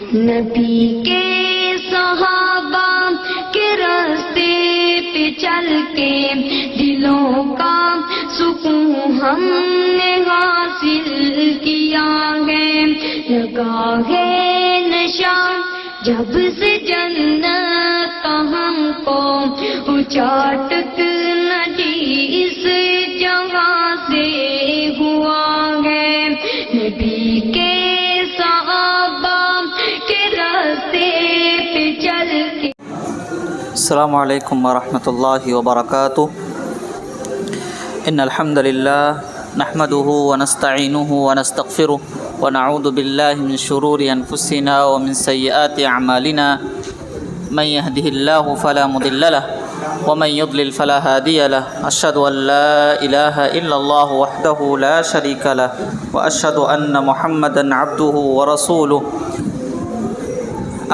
نبی کے صحابہ کے راستے پہ چل کے دلوں کا سکون ہم نے حاصل کیا ہے، لگا ہے نشہ جب سے جنت کا ہم کو اچاٹک ندی اس جگہ سے ہوا ہے، نبی کے صحابہ کے راستے پہ چل کے۔ السلام علیکم ورحمۃ اللہ وبرکاتہ۔ ان الحمد للہ نحمده ونستعینه ونستغفره ونعوذ باللہ من شرور انفسنا ومن سیئات اعمالنا، من يهده الله فلا مضل له ومن يضلل فلا هادي له، اشهد ان لا اله الا الله وحده لا شريك له واشهد ان محمدا عبده ورسوله،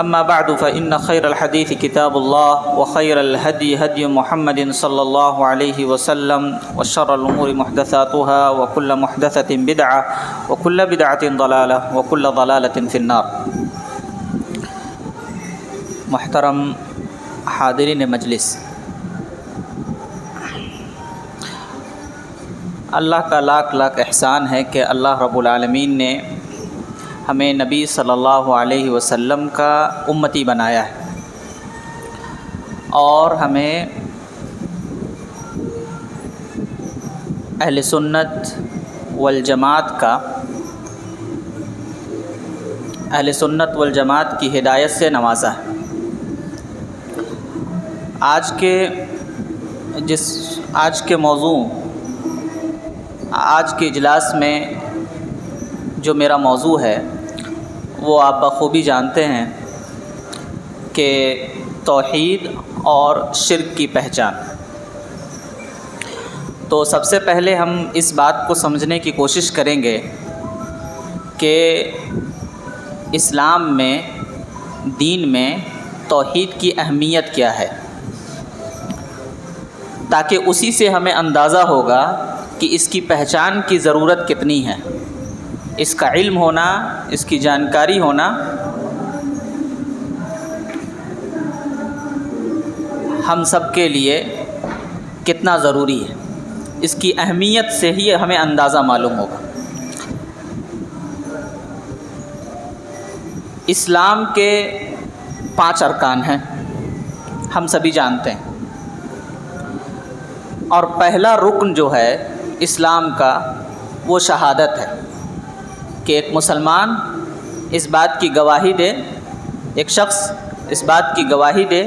اما بعد فان خير الحديث كتاب الله وخير الهدي هدي محمد صلى الله عليه وسلم وشر الامور محدثاتها وكل محدثة بدعة وكل بدعة ضلالة وكل ضلالة في النار۔ محترم حاضرین مجلس، اللہ کا لاکھ لاکھ احسان ہے کہ اللہ رب العالمین نے ہمیں نبی صلی اللہ علیہ وسلم کا امتی بنایا ہے اور ہمیں اہل سنت والجماعت کی ہدایت سے نوازا ہے۔ آج کے موضوع، آج کے اجلاس میں جو میرا موضوع ہے وہ آپ بخوبی جانتے ہیں کہ توحید اور شرک کی پہچان۔ تو سب سے پہلے ہم اس بات کو سمجھنے کی کوشش کریں گے کہ اسلام میں، دین میں توحید کی اہمیت کیا ہے، تاکہ اسی سے ہمیں اندازہ ہوگا کہ اس کی پہچان کی ضرورت کتنی ہے، اس کا علم ہونا، اس کی جانکاری ہونا ہم سب کے لیے کتنا ضروری ہے، اس کی اہمیت سے ہی ہمیں اندازہ معلوم ہوگا۔ اسلام کے 5 ارکان ہیں، ہم سبھی جانتے ہیں، اور پہلا رکن جو ہے اسلام کا وہ شہادت ہے کہ ایک مسلمان اس بات کی گواہی دے، ایک شخص اس بات کی گواہی دے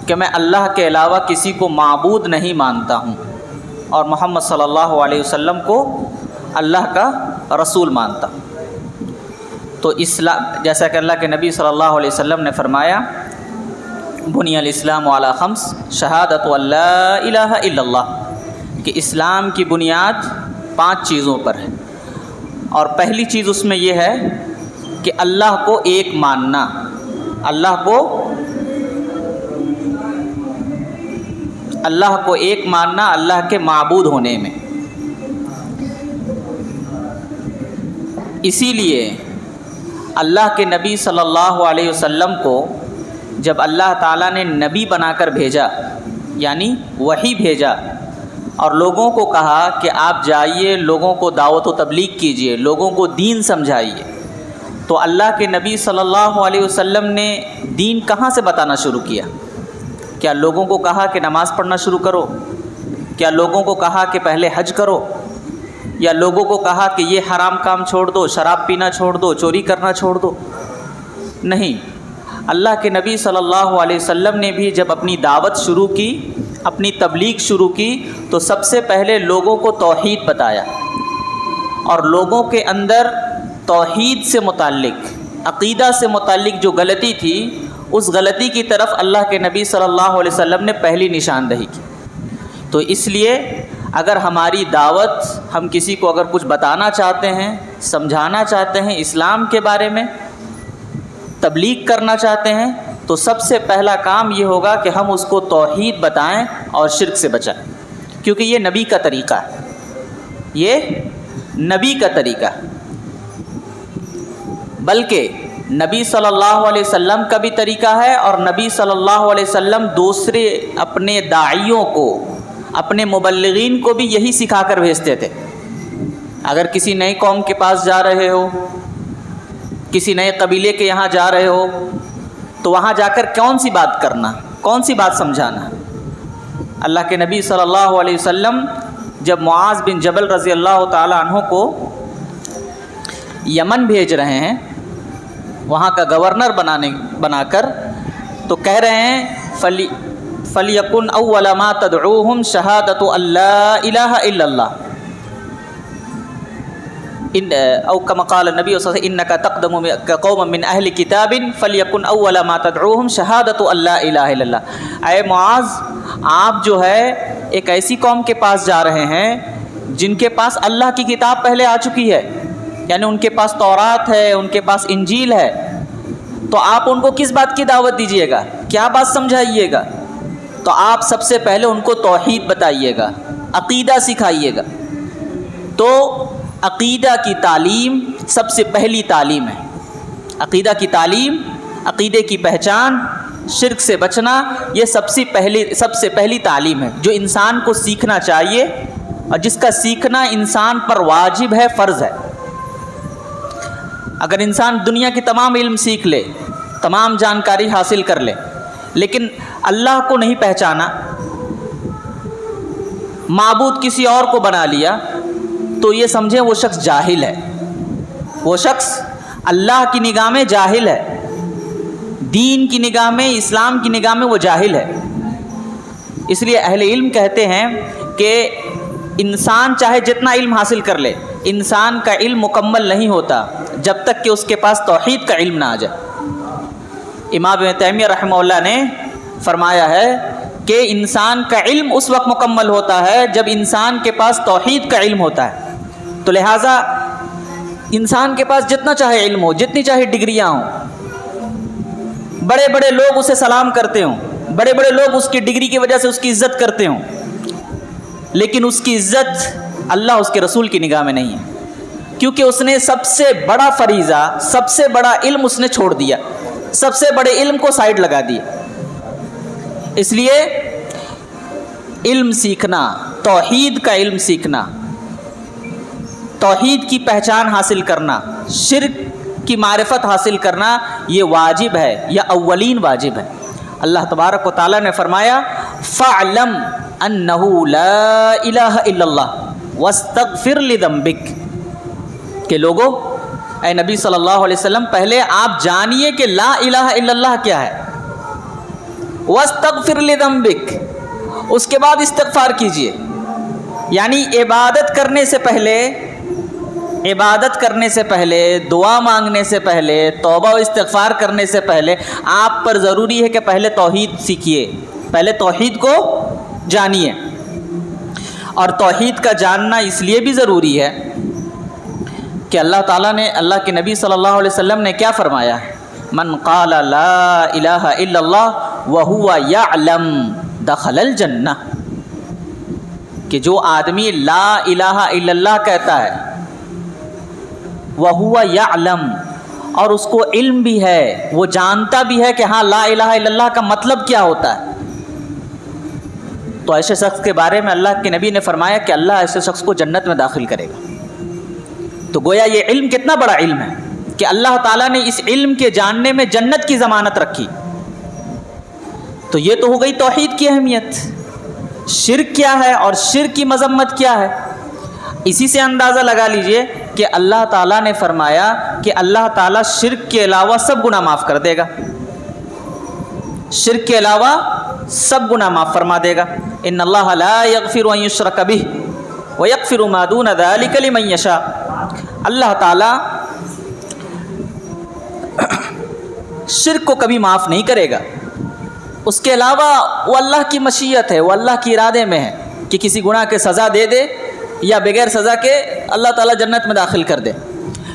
کہ میں اللہ کے علاوہ کسی کو معبود نہیں مانتا ہوں اور محمد صلی اللہ علیہ وسلم کو اللہ کا رسول مانتا ہوں۔ تو اسلام، جیسا کہ اللہ کے نبی صلی اللہ علیہ وسلم نے فرمایا، بنی الاسلام علی 5 شہادت ان لا الہ الا اللہ، کہ اسلام کی بنیاد 5 چیزوں پر ہے، اور پہلی چیز اس میں یہ ہے کہ اللہ کو ایک ماننا، اللہ کو ایک ماننا اللہ کے معبود ہونے میں۔ اسی لیے اللہ کے نبی صلی اللہ علیہ وسلم کو جب اللہ تعالیٰ نے نبی بنا کر بھیجا، یعنی وحی بھیجا، اور لوگوں کو کہا کہ آپ جائیے، لوگوں کو دعوت و تبلیغ کیجیے، لوگوں کو دین سمجھائیے، تو اللہ کے نبی صلی اللہ علیہ وسلم نے دین کہاں سے بتانا شروع کیا؟ کیا لوگوں کو کہا کہ نماز پڑھنا شروع کرو؟ کیا لوگوں کو کہا کہ پہلے حج کرو؟ یا لوگوں کو کہا کہ یہ حرام کام چھوڑ دو، شراب پینا چھوڑ دو، چوری کرنا چھوڑ دو؟ نہیں، اللہ کے نبی صلی اللہ علیہ وسلم نے بھی جب اپنی دعوت شروع کی، اپنی تبلیغ شروع کی، تو سب سے پہلے لوگوں کو توحید بتایا، اور لوگوں کے اندر توحید سے متعلق، عقیدہ سے متعلق جو غلطی تھی، اس غلطی کی طرف اللہ کے نبی صلی اللہ علیہ وسلم نے پہلی نشاندہی کی۔ تو اس لیے اگر ہماری دعوت، ہم کسی کو اگر کچھ بتانا چاہتے ہیں، سمجھانا چاہتے ہیں، اسلام کے بارے میں تبلیغ کرنا چاہتے ہیں، تو سب سے پہلا کام یہ ہوگا کہ ہم اس کو توحید بتائیں اور شرک سے بچائیں، کیونکہ یہ نبی کا طریقہ ہے، یہ نبی کا طریقہ ہے۔ بلکہ نبی صلی اللہ علیہ وسلم کا بھی طریقہ ہے، اور نبی صلی اللہ علیہ وسلم دوسرے اپنے داعیوں کو، اپنے مبلغین کو بھی یہی سکھا کر بھیجتے تھے۔ اگر کسی نئی قوم کے پاس جا رہے ہو، کسی نئے قبیلے کے یہاں جا رہے ہو، تو وہاں جا کر کون سی بات کرنا، کون سی بات سمجھانا۔ اللہ کے نبی صلی اللہ علیہ وسلم جب معاذ بن جبل رضی اللہ تعالی عنہ کو یمن بھیج رہے ہیں، وہاں کا گورنر بنا کر، تو کہہ رہے ہیں فَلْيَكُنْ أَوَّلَ مَا تَدْعُوهُمْ شَهَادَةُ أَن لَّا إِلَٰهَ إِلَّا اللَّهُ او كما قال النبی صلی اللہ علیہ وسلم انك تقدم قوما من اهل كتاب فليكن اول ما تدعوهم شهادة ان لا الہ الا اللہ۔ اے معاذ، آپ جو ہے ایک ایسی قوم کے پاس جا رہے ہیں جن کے پاس اللہ کی کتاب پہلے آ چکی ہے، یعنی ان کے پاس تورات ہے، ان کے پاس انجیل ہے، تو آپ ان کو کس بات کی دعوت دیجیے گا، کیا بات سمجھائیے گا؟ تو آپ سب سے پہلے ان کو توحید بتائیے گا، عقیدہ سکھائیے گا۔ تو عقیدہ کی تعلیم سب سے پہلی تعلیم ہے۔ عقیدہ کی تعلیم، عقیدے کی پہچان، شرک سے بچنا، یہ سب سے پہلی تعلیم ہے جو انسان کو سیکھنا چاہیے، اور جس کا سیکھنا انسان پر واجب ہے، فرض ہے۔ اگر انسان دنیا کی تمام علم سیکھ لے، تمام جانکاری حاصل کر لے، لیکن اللہ کو نہیں پہچانا، معبود کسی اور کو بنا لیا، تو یہ سمجھیں وہ شخص جاہل ہے، وہ شخص اللہ کی نگاہ میں جاہل ہے، دین کی نگاہ میں، اسلام کی نگاہ میں وہ جاہل ہے۔ اس لیے اہل علم کہتے ہیں کہ انسان چاہے جتنا علم حاصل کر لے، انسان کا علم مکمل نہیں ہوتا جب تک کہ اس کے پاس توحید کا علم نہ آ جائے۔ امام ابن تیمیہ رحمہ اللہ نے فرمایا ہے کہ انسان کا علم اس وقت مکمل ہوتا ہے جب انسان کے پاس توحید کا علم ہوتا ہے۔ تو لہٰذا انسان کے پاس جتنا چاہے علم ہو، جتنی چاہے ڈگریاں ہوں، بڑے بڑے لوگ اسے سلام کرتے ہوں، بڑے بڑے لوگ اس کی ڈگری کی وجہ سے اس کی عزت کرتے ہوں، لیکن اس کی عزت اللہ اس کے رسول کی نگاہ میں نہیں ہے، کیونکہ اس نے سب سے بڑا فریضہ، سب سے بڑا علم اس نے چھوڑ دیا، سب سے بڑے علم کو سائڈ لگا دیا۔ اس لیے علم سیکھنا، توحید کا علم سیکھنا، توحید کی پہچان حاصل کرنا، شرک کی معرفت حاصل کرنا، یہ واجب ہے، یہ اولین واجب ہے۔ اللہ تبارک و تعالیٰ نے فرمایا فَاعْلَمْ أَنَّهُ لَا إِلَٰهَ إِلَّا اللَّهُ وَاسْتَغْفِرْ لِذَنبِكَ کہ لوگو، اے نبی صلی اللہ علیہ وسلم، پہلے آپ جانیے کہ لا الہ الا اللہ کیا ہے، وَاسْتَغْفِرْ لِذَنبِكَ، اس کے بعد استغفار کیجئے۔ یعنی عبادت کرنے سے پہلے، دعا مانگنے سے پہلے، توبہ و استغفار کرنے سے پہلے آپ پر ضروری ہے کہ پہلے توحید سیکھیے، پہلے توحید کو جانیے۔ اور توحید کا جاننا اس لیے بھی ضروری ہے کہ اللہ تعالیٰ نے، اللہ کے نبی صلی اللہ علیہ وسلم نے کیا فرمایا ہے؟ من قال لا الہ الا اللہ وہو یعلم دخل الجنہ، کہ جو آدمی لا الہ الا اللہ کہتا ہے، وہو یعلم، اور اس کو علم بھی ہے، وہ جانتا بھی ہے کہ ہاں لا الہ الا اللہ کا مطلب کیا ہوتا ہے، تو ایسے شخص کے بارے میں اللہ کے نبی نے فرمایا کہ اللہ ایسے شخص کو جنت میں داخل کرے گا۔ تو گویا یہ علم کتنا بڑا علم ہے کہ اللہ تعالیٰ نے اس علم کے جاننے میں جنت کی ضمانت رکھی۔ تو یہ تو ہو گئی توحید کی اہمیت۔ شرک کیا ہے اور شرک کی مذمت کیا ہے؟ اسی سے اندازہ لگا لیجئے کہ اللہ تعالیٰ نے فرمایا کہ اللہ تعالیٰ شرک کے علاوہ سب گناہ معاف کر دے گا، شرک کے علاوہ سب گناہ معاف فرما دے گا۔ ان اللہ لا یغفر ان یشرک بہ ویغفر ما دون ذلک لمن یشاء، اللہ تعالیٰ شرک کو کبھی معاف نہیں کرے گا، اس کے علاوہ وہ اللہ کی مشیت ہے، وہ اللہ کی ارادے میں ہے کہ کسی گناہ کے سزا دے دے یا بغیر سزا کے اللہ تعالیٰ جنت میں داخل کر دے،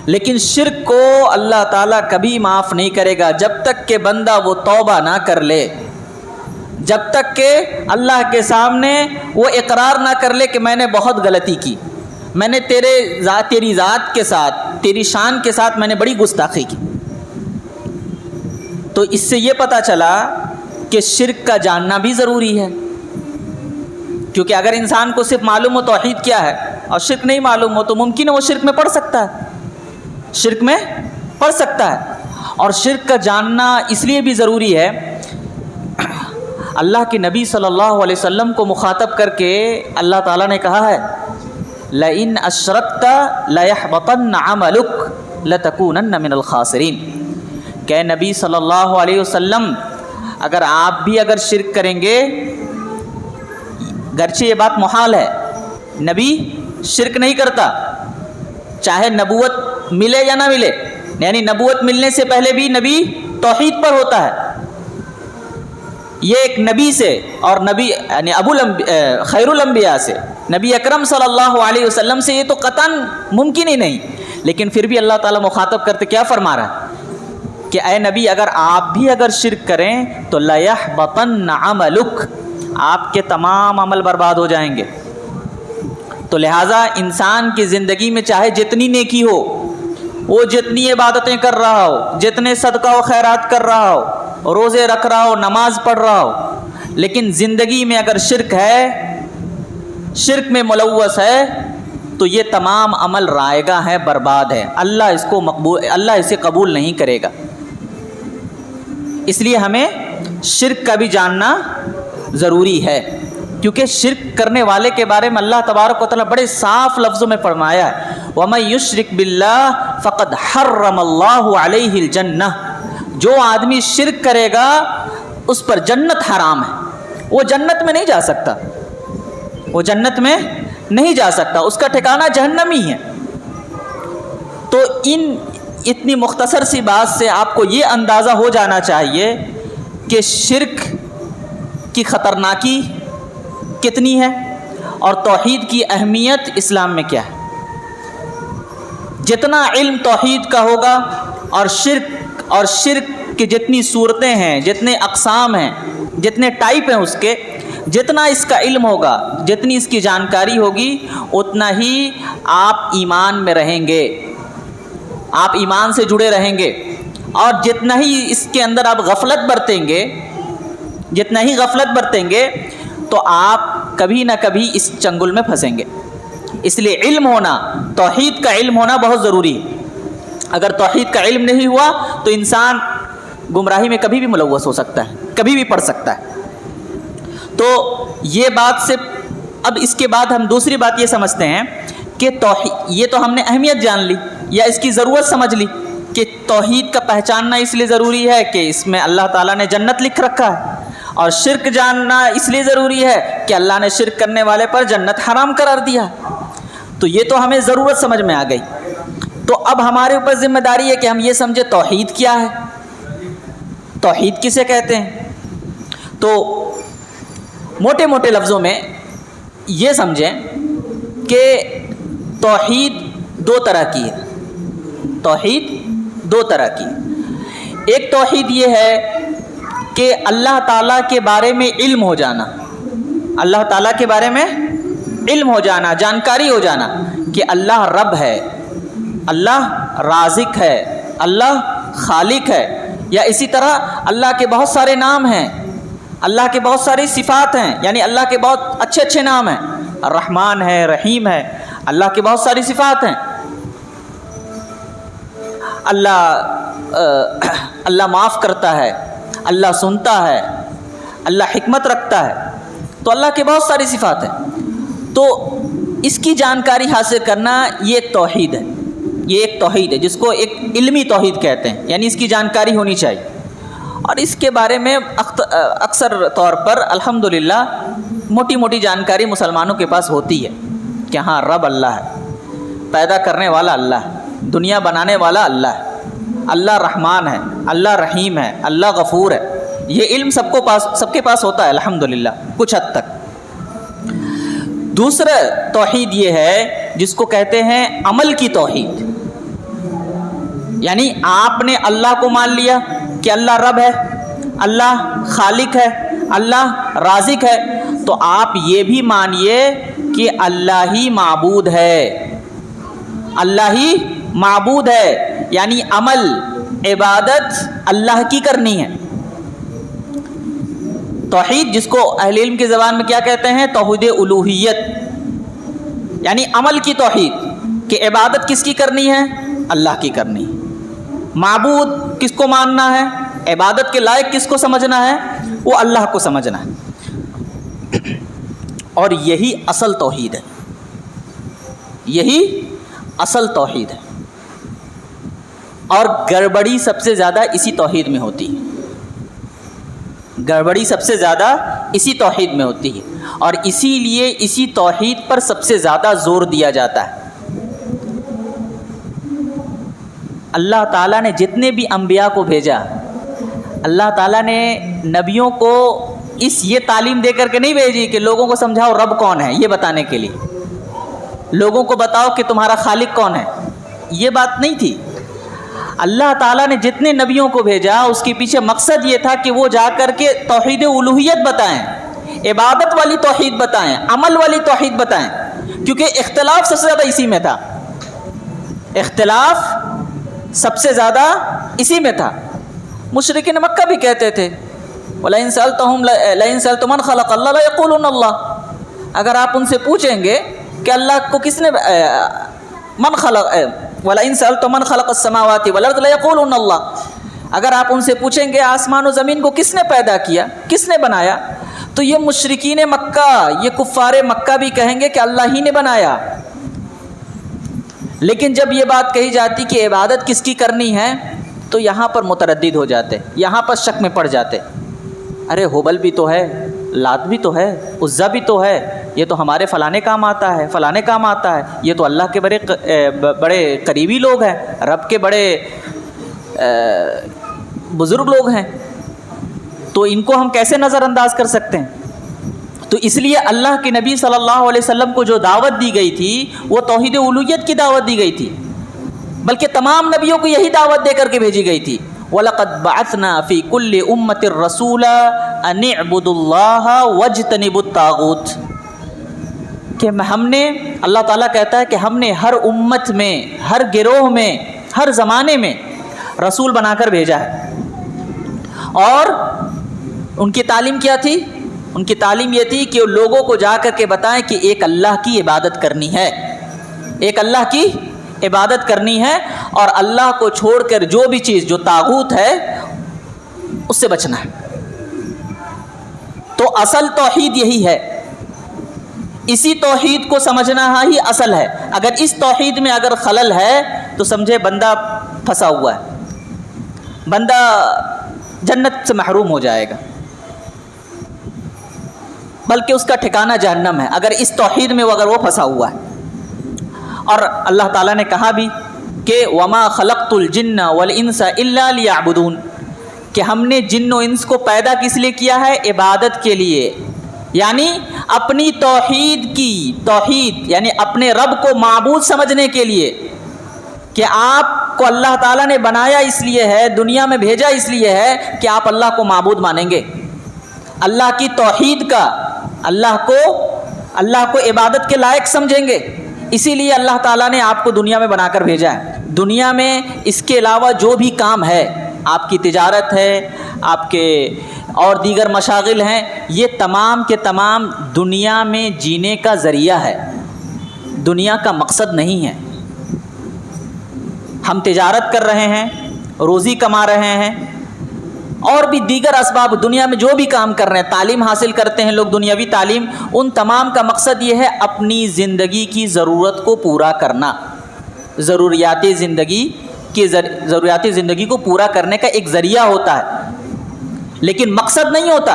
لیکن شرک کو اللہ تعالیٰ کبھی معاف نہیں کرے گا جب تک کہ بندہ وہ توبہ نہ کر لے، جب تک کہ اللہ کے سامنے وہ اقرار نہ کر لے کہ میں نے بہت غلطی کی، میں نے تیری ذات کے ساتھ، تیری شان کے ساتھ میں نے بڑی گستاخی کی۔ تو اس سے یہ پتہ چلا کہ شرک کا جاننا بھی ضروری ہے، کیونکہ اگر انسان کو صرف معلوم ہو توحید کیا ہے اور شرک نہیں معلوم ہو تو ممکن ہے وہ شرک میں پڑ سکتا ہے، شرک میں پڑ سکتا ہے۔ اور شرک کا جاننا اس لیے بھی ضروری ہے، اللہ کے نبی صلی اللہ علیہ وسلم کو مخاطب کر کے اللہ تعالیٰ نے کہا ہے لَإِنْ أَشْرَكْتَ لَيَحْبَطَنَّ عَمَلُكَ لَتَكُونَنَّ مِنَ الْخَاسِرِينَ کہ نبی صلی اللہ علیہ وسلم اگر آپ بھی اگر شرک کریں گے، گرچہ یہ بات محال ہے، نبی شرک نہیں کرتا چاہے نبوت ملے یا نہ ملے، یعنی نبوت ملنے سے پہلے بھی نبی توحید پر ہوتا ہے۔ یہ ایک نبی سے اور نبی یعنی خیر الانبیاء سے، نبی اکرم صلی اللہ علیہ وسلم سے یہ تو قطعاً ممکن ہی نہیں، لیکن پھر بھی اللہ تعالیٰ مخاطب کرتے کیا فرما رہا ہے کہ اے نبی اگر آپ بھی اگر شرک کریں تو لَيَحْبَطَنَّ عَمَلُكَ آپ کے تمام عمل برباد ہو جائیں گے۔ تو لہٰذا انسان کی زندگی میں چاہے جتنی نیکی ہو، وہ جتنی عبادتیں کر رہا ہو، جتنے صدقہ و خیرات کر رہا ہو، روزے رکھ رہا ہو، نماز پڑھ رہا ہو، لیکن زندگی میں اگر شرک ہے، شرک میں ملوث ہے، تو یہ تمام عمل رائگاں ہے، برباد ہے، اللہ اسے قبول نہیں کرے گا۔ اس لیے ہمیں شرک کا بھی جاننا ضروری ہے، کیونکہ شرک کرنے والے کے بارے میں اللہ تبارک و تعالیٰ بڑے صاف لفظوں میں فرمایا ہے وَمَن يُشْرِكْ بِاللَّهِ فَقَدْ حَرَّمَ اللَّهُ عَلَيْهِ الْجَنَّةَ جو آدمی شرک کرے گا اس پر جنت حرام ہے، وہ جنت میں نہیں جا سکتا، وہ جنت میں نہیں جا سکتا، اس کا ٹھکانہ جہنم ہی ہے۔ تو اتنی مختصر سی بات سے آپ کو یہ اندازہ ہو جانا چاہیے کہ شرک کی خطرناکی کتنی ہے اور توحید کی اہمیت اسلام میں کیا ہے۔ جتنا علم توحید کا ہوگا اور شرک کی جتنی صورتیں ہیں، جتنے اقسام ہیں، جتنے ٹائپ ہیں اس کے، جتنا اس کا علم ہوگا، جتنی اس کی جانکاری ہوگی، اتنا ہی آپ ایمان میں رہیں گے، آپ ایمان سے جڑے رہیں گے، اور جتنا ہی اس کے اندر آپ غفلت برتیں گے، جتنا ہی غفلت برتیں گے تو آپ کبھی نہ کبھی اس چنگل میں پھنسیں گے۔ اس لیے علم ہونا، توحید کا علم ہونا بہت ضروری ہے۔ اگر توحید کا علم نہیں ہوا تو انسان گمراہی میں کبھی بھی ملوث ہو سکتا ہے، کبھی بھی پڑ سکتا ہے۔ تو یہ بات سے اب اس کے بعد ہم دوسری بات یہ سمجھتے ہیں کہ توحید، یہ تو ہم نے اہمیت جان لی یا اس کی ضرورت سمجھ لی کہ توحید کا پہچاننا اس لیے ضروری ہے کہ اس میں اللہ تعالیٰ نے جنت لکھ رکھا ہے، اور شرک جاننا اس لیے ضروری ہے کہ اللہ نے شرک کرنے والے پر جنت حرام قرار دیا۔ تو یہ تو ہمیں ضرورت سمجھ میں آ گئی۔ تو اب ہمارے اوپر ذمہ داری ہے کہ ہم یہ سمجھے توحید کیا ہے، توحید کسے کہتے ہیں۔ تو موٹے موٹے لفظوں میں یہ سمجھیں کہ توحید دو طرح کی ہے، توحید دو طرح کی۔ ایک توحید یہ ہے کہ اللہ تعالیٰ کے بارے میں علم ہو جانا، اللہ تعالیٰ کے بارے میں علم ہو جانا، جانکاری ہو جانا کہ اللہ رب ہے، اللہ رازق ہے، اللہ خالق ہے، یا اسی طرح اللہ کے بہت سارے نام ہیں، اللہ کے بہت ساری صفات ہیں، یعنی اللہ کے بہت اچھے اچھے نام ہیں، الرحمن ہے، رحیم ہے، اللہ کی بہت ساری صفات ہیں۔ اللہ معاف کرتا ہے، اللہ سنتا ہے، اللہ حکمت رکھتا ہے، تو اللہ کے بہت ساری صفات ہیں۔ تو اس کی جانکاری حاصل کرنا یہ ایک توحید ہے، یہ ایک توحید ہے جس کو ایک علمی توحید کہتے ہیں، یعنی اس کی جانکاری ہونی چاہیے۔ اور اس کے بارے میں اکثر طور پر الحمدللہ موٹی موٹی جانکاری مسلمانوں کے پاس ہوتی ہے کہ ہاں رب اللہ ہے، پیدا کرنے والا اللہ ہے، دنیا بنانے والا اللہ ہے، اللہ رحمان ہے، اللہ رحیم ہے، اللہ غفور ہے۔ یہ علم سب کے پاس ہوتا ہے الحمدللہ کچھ حد تک۔ دوسرا توحید یہ ہے جس کو کہتے ہیں عمل کی توحید، یعنی آپ نے اللہ کو مان لیا کہ اللہ رب ہے، اللہ خالق ہے، اللہ رازق ہے، تو آپ یہ بھی مانیے کہ اللہ ہی معبود ہے، اللہ ہی معبود ہے یعنی عمل عبادت اللہ کی کرنی ہے۔ توحید جس کو اہل علم کی زبان میں کیا کہتے ہیں؟ توحید الوہیت، یعنی عمل کی توحید کہ عبادت کس کی کرنی ہے؟ اللہ کی کرنی۔ معبود کس کو ماننا ہے؟ عبادت کے لائق کس کو سمجھنا ہے؟ وہ اللہ کو سمجھنا ہے۔ اور یہی اصل توحید ہے، یہی اصل توحید ہے۔ اور گڑبڑی سب سے زیادہ اسی توحید میں ہوتی ہے، گڑبڑی سب سے زیادہ اسی توحید میں ہوتی ہے، اور اسی لیے اسی توحید پر سب سے زیادہ زور دیا جاتا ہے۔ اللہ تعالیٰ نے جتنے بھی انبیاء کو بھیجا، اللہ تعالیٰ نے نبیوں کو یہ تعلیم دے کر کے نہیں بھیجی کہ لوگوں کو سمجھاؤ رب کون ہے، یہ بتانے کے لیے، لوگوں کو بتاؤ کہ تمہارا خالق کون ہے، یہ بات نہیں تھی۔ اللہ تعالیٰ نے جتنے نبیوں کو بھیجا اس کے پیچھے مقصد یہ تھا کہ وہ جا کر کے توحید الوہیت بتائیں، عبادت والی توحید بتائیں، عمل والی توحید بتائیں، کیونکہ اختلاف سب سے زیادہ اسی میں تھا، اختلاف سب سے زیادہ اسی میں تھا۔ مشرکین مکہ بھی کہتے تھے وَلَئِن سَأَلْتُم مَّن خَلَقَ اللَّهَ لَيَقُولُنَّ اللَّهُ، اگر آپ ان سے پوچھیں گے کہ اللہ کو کس نے من خلق وَلَئِن سَأَلْتُم مَّن خَلَقَ السَّمَاوَاتِ وَالْأَرْضَ لَيَقُولُنَّ اللَّهُ، اگر آپ ان سے پوچھیں گے آسمان و زمین کو کس نے پیدا کیا، کس نے بنایا، تو یہ مشرکین مکہ، یہ کفار مکہ بھی کہیں گے کہ اللہ ہی نے بنایا۔ لیکن جب یہ بات کہی جاتی کہ عبادت کس کی کرنی ہے تو یہاں پر متردد ہو جاتے، یہاں پر شک میں پڑ جاتے، ارے ہبل بھی تو ہے، لات بھی تو ہے، عزا بھی تو ہے، یہ تو ہمارے فلانے کام آتا ہے، فلانے کام آتا ہے، یہ تو اللہ کے بڑے قریبی لوگ ہیں، رب کے بڑے بزرگ لوگ ہیں، تو ان کو ہم کیسے نظر انداز کر سکتے ہیں؟ تو اس لیے اللہ کے نبی صلی اللہ علیہ وسلم کو جو دعوت دی گئی تھی وہ توحید الوہیت کی دعوت دی گئی تھی، بلکہ تمام نبیوں کو یہی دعوت دے کر کے بھیجی گئی تھی۔ وَلَقَدْ بَعَثْنَا فِي كُلِّ أُمَّةٍ رَسُولًا أَنِ اعْبُدُوا اللَّهَ وَاجْتَنِبُوا الطَّاغُوتَ، کہ ہم نے، اللہ تعالیٰ کہتا ہے کہ ہم نے ہر امت میں، ہر گروہ میں، ہر زمانے میں رسول بنا کر بھیجا ہے، اور ان کی تعلیم کیا تھی؟ ان کی تعلیم یہ تھی کہ لوگوں کو جا کر کے بتائیں کہ ایک اللہ کی عبادت کرنی ہے، ایک اللہ کی عبادت کرنی ہے، اور اللہ کو چھوڑ کر جو بھی چیز جو طاغوت ہے اس سے بچنا ہے۔ تو اصل توحید یہی ہے، اسی توحید کو سمجھنا ہی اصل ہے۔ اگر اس توحید میں اگر خلل ہے تو سمجھے بندہ پھنسا ہوا ہے، بندہ جنت سے محروم ہو جائے گا، بلکہ اس کا ٹھکانہ جہنم ہے اگر اس توحید میں اگر وہ پھنسا ہوا ہے۔ اور اللہ تعالیٰ نے کہا بھی کہ وَمَا خَلَقْتُ الْجِنَّ وَالْإِنسَ إِلَّا لِيَعْبُدُونَ، کہ ہم نے جن و انس کو پیدا کس لیے کیا ہے؟ عبادت کے لیے، یعنی اپنی توحید یعنی اپنے رب کو معبود سمجھنے کے لیے، کہ آپ کو اللہ تعالیٰ نے بنایا اس لیے ہے، دنیا میں بھیجا اس لیے ہے کہ آپ اللہ کو معبود مانیں گے، اللہ کی توحید کا، اللہ کو عبادت کے لائق سمجھیں گے، اسی لیے اللہ تعالیٰ نے آپ کو دنیا میں بنا کر بھیجا ہے۔ دنیا میں اس کے علاوہ جو بھی کام ہے، آپ کی تجارت ہے، آپ کے اور دیگر مشاغل ہیں، یہ تمام کے تمام دنیا میں جینے کا ذریعہ ہے، دنیا کا مقصد نہیں ہے۔ ہم تجارت کر رہے ہیں، روزی کما رہے ہیں، اور بھی دیگر اسباب دنیا میں جو بھی کام کر رہے ہیں، تعلیم حاصل کرتے ہیں لوگ، دنیاوی تعلیم، ان تمام کا مقصد یہ ہے اپنی زندگی کی ضرورت کو پورا کرنا، ضروریات زندگی کو پورا کرنے کا ایک ذریعہ ہوتا ہے، لیکن مقصد نہیں ہوتا،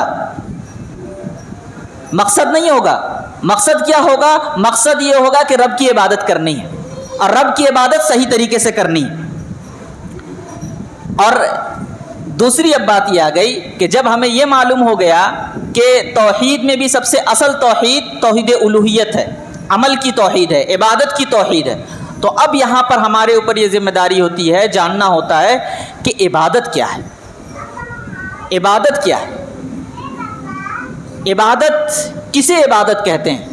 مقصد نہیں ہوگا۔ مقصد کیا ہوگا؟ مقصد یہ ہوگا کہ رب کی عبادت کرنی ہے، اور رب کی عبادت صحیح طریقے سے کرنی ہے۔ اور دوسری اب بات یہ آ گئی کہ جب ہمیں یہ معلوم ہو گیا کہ توحید میں بھی سب سے اصل توحید الوہیت ہے، عمل کی توحید ہے، عبادت کی توحید ہے، تو اب یہاں پر ہمارے اوپر یہ ذمہ داری ہوتی ہے، جاننا ہوتا ہے کہ عبادت کیا ہے، عبادت کیا ہے، عبادت کسے عبادت کہتے ہیں،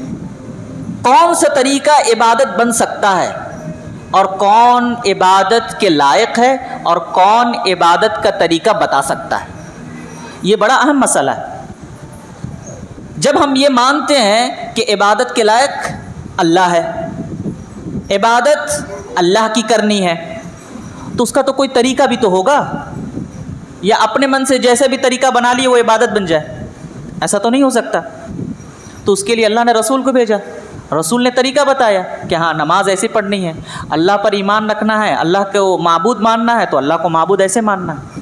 کون سا طریقہ عبادت بن سکتا ہے، اور کون عبادت کے لائق ہے اور کون عبادت کا طریقہ بتا سکتا ہے. یہ بڑا اہم مسئلہ ہے. جب ہم یہ مانتے ہیں کہ عبادت کے لائق اللہ ہے، عبادت اللہ کی کرنی ہے، تو اس کا تو کوئی طریقہ بھی تو ہوگا. یا اپنے من سے جیسے بھی طریقہ بنا لیے وہ عبادت بن جائے؟ ایسا تو نہیں ہو سکتا. تو اس کے لیے اللہ نے رسول کو بھیجا، رسول نے طریقہ بتایا کہ ہاں نماز ایسے پڑھنی ہے، اللہ پر ایمان رکھنا ہے، اللہ کو معبود ماننا ہے تو اللہ کو معبود ایسے ماننا ہے.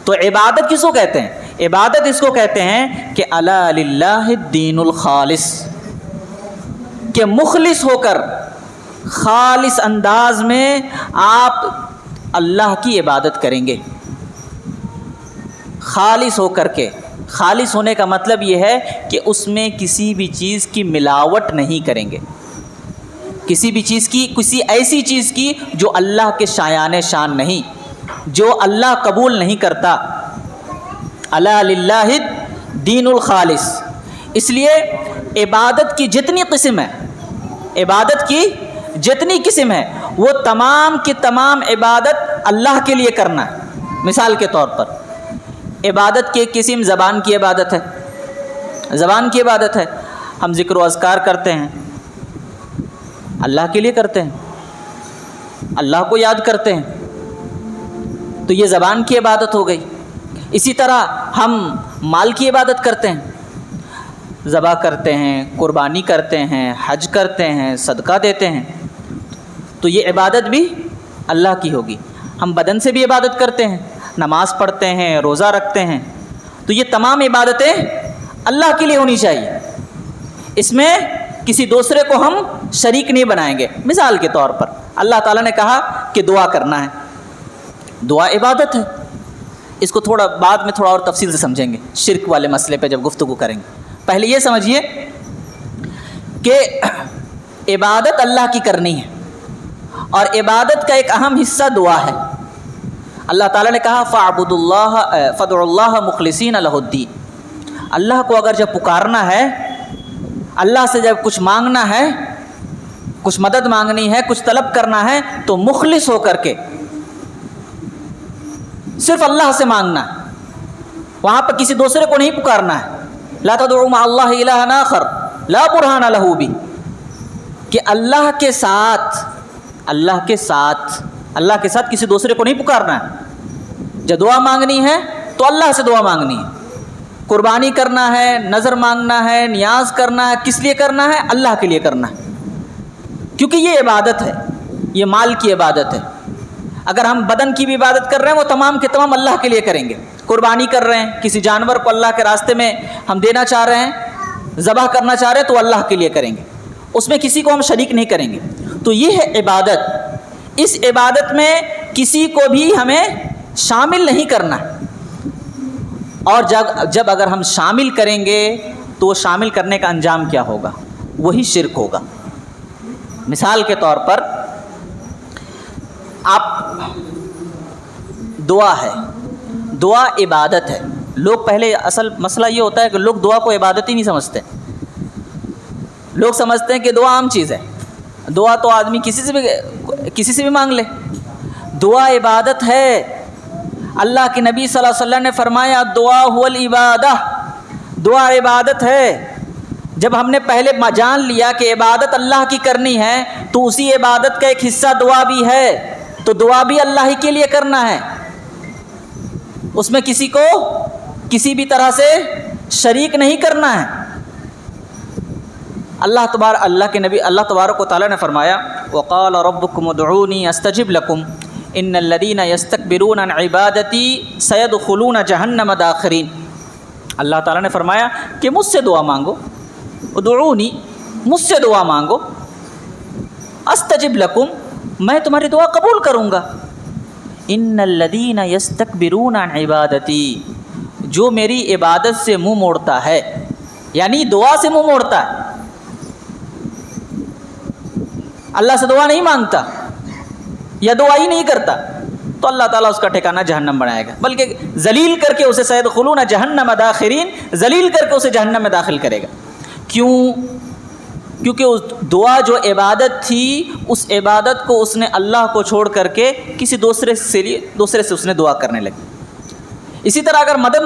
تو عبادت کس کو کہتے ہیں؟ عبادت اس کو کہتے ہیں کہ الا للہ الدین الخالص، کہ مخلص ہو کر خالص انداز میں آپ اللہ کی عبادت کریں گے. خالص ہو کر کے، خالص ہونے کا مطلب یہ ہے کہ اس میں کسی بھی چیز کی ملاوٹ نہیں کریں گے، کسی بھی چیز کی، کسی ایسی چیز کی جو اللہ کے شایان شان نہیں، جو اللہ قبول نہیں کرتا. الا للہ الدین الخالص. اس لیے عبادت کی جتنی قسم ہے، عبادت کی جتنی قسم ہے، وہ تمام کی تمام عبادت اللہ کے لیے کرنا ہے. مثال کے طور پر عبادت کی ایک قسم زبان کی عبادت ہے. زبان کی عبادت ہے، ہم ذکر و اذکار کرتے ہیں، اللہ کے لیے کرتے ہیں، اللہ کو یاد کرتے ہیں، تو یہ زبان کی عبادت ہو گئی. اسی طرح ہم مال کی عبادت کرتے ہیں، ذبح کرتے ہیں، قربانی کرتے ہیں، حج کرتے ہیں، صدقہ دیتے ہیں، تو یہ عبادت بھی اللہ کی ہوگی. ہم بدن سے بھی عبادت کرتے ہیں، نماز پڑھتے ہیں، روزہ رکھتے ہیں، تو یہ تمام عبادتیں اللہ کے لیے ہونی چاہیے. اس میں کسی دوسرے کو ہم شریک نہیں بنائیں گے. مثال کے طور پر اللہ تعالیٰ نے کہا کہ دعا کرنا ہے، دعا عبادت ہے. اس کو تھوڑا بعد میں تھوڑا اور تفصیل سے سمجھیں گے شرک والے مسئلے پہ جب گفتگو کریں گے. پہلے یہ سمجھیے کہ عبادت اللہ کی کرنی ہے، اور عبادت کا ایک اہم حصہ دعا ہے. اللہ تعالیٰ نے کہا فَاعْبُدُوا اللَّهَ فَادْعُوا اللَّهَ مُخْلِصِينَ لَهُ الدِّينَ. اللہ کو اگر جب پکارنا ہے، اللہ سے جب کچھ مانگنا ہے، کچھ مدد مانگنی ہے، کچھ طلب کرنا ہے، تو مخلص ہو کر کے صرف اللہ سے مانگنا ہے، وہاں پر کسی دوسرے کو نہیں پکارنا ہے. لا تدعوا مع اللہ الہا آخر لا برہان لہ بھی، کہ اللہ کے ساتھ کسی دوسرے کو نہیں پکارنا ہے. جب دعا مانگنی ہے تو اللہ سے دعا مانگنی ہے. قربانی کرنا ہے، نظر مانگنا ہے، نیاز کرنا ہے، کس لیے کرنا ہے؟ اللہ کے لیے کرنا ہے، کیونکہ یہ عبادت ہے، یہ مال کی عبادت ہے. اگر ہم بدن کی بھی عبادت کر رہے ہیں وہ تمام کے تمام اللہ کے لیے کریں گے. قربانی کر رہے ہیں، کسی جانور کو اللہ کے راستے میں ہم دینا چاہ رہے ہیں، ذبح کرنا چاہ رہے ہیں، تو اللہ کے لیے کریں گے، اس میں کسی کو ہم شریک نہیں کریں گے. تو یہ ہے عبادت. اس عبادت میں کسی کو بھی ہمیں شامل نہیں کرنا. اور جب اگر ہم شامل کریں گے تو وہ شامل کرنے کا انجام کیا ہوگا؟ وہی شرک ہوگا. مثال کے طور پر آپ دعا ہے، دعا عبادت ہے. لوگ پہلے اصل مسئلہ یہ ہوتا ہے کہ لوگ دعا کو عبادت ہی نہیں سمجھتے. لوگ سمجھتے ہیں کہ دعا عام چیز ہے، دعا تو آدمی کسی سے بھی مانگ لے. دعا عبادت ہے. اللہ کے نبی صلی اللہ علیہ وسلم نے فرمایا دعا هو العبادہ، دعا عبادت ہے. جب ہم نے پہلے جان لیا کہ عبادت اللہ کی کرنی ہے تو اسی عبادت کا ایک حصہ دعا بھی ہے، تو دعا بھی اللہ ہی کے لیے کرنا ہے، اس میں کسی کو کسی بھی طرح سے شریک نہیں کرنا ہے. اللہ کے نبی اللہ تبارک و تعالیٰ نے فرمایا وقال ربکم ادعونی استجب لکم ان الذین یستکبرون عن عبادتی سیدخلون جہنم داخرین. اللہ تعالیٰ نے فرمایا کہ مجھ سے دعا مانگو، ادعونی، مجھ سے دعا مانگو، استجب لکم، میں تمہاری دعا قبول کروں گا. ان الذین یستکبرون عن عبادتی، جو میری عبادت سے منہ موڑتا ہے، یعنی دعا سے منہ موڑتا ہے، اللہ سے دعا نہیں مانگتا یا دعا ہی نہیں کرتا، تو اللہ تعالیٰ اس کا ٹھکانہ جہنم بنائے گا، بلکہ ذلیل کر کے اسے سیدخلون جہنم داخرین، ذلیل کر کے اسے جہنم میں داخل کرے گا. کیوں؟ کیونکہ اس دعا جو عبادت تھی اس عبادت کو اس نے اللہ کو چھوڑ کر کے کسی دوسرے سے اس نے دعا کرنے لگی۔ اسی طرح اگر مدد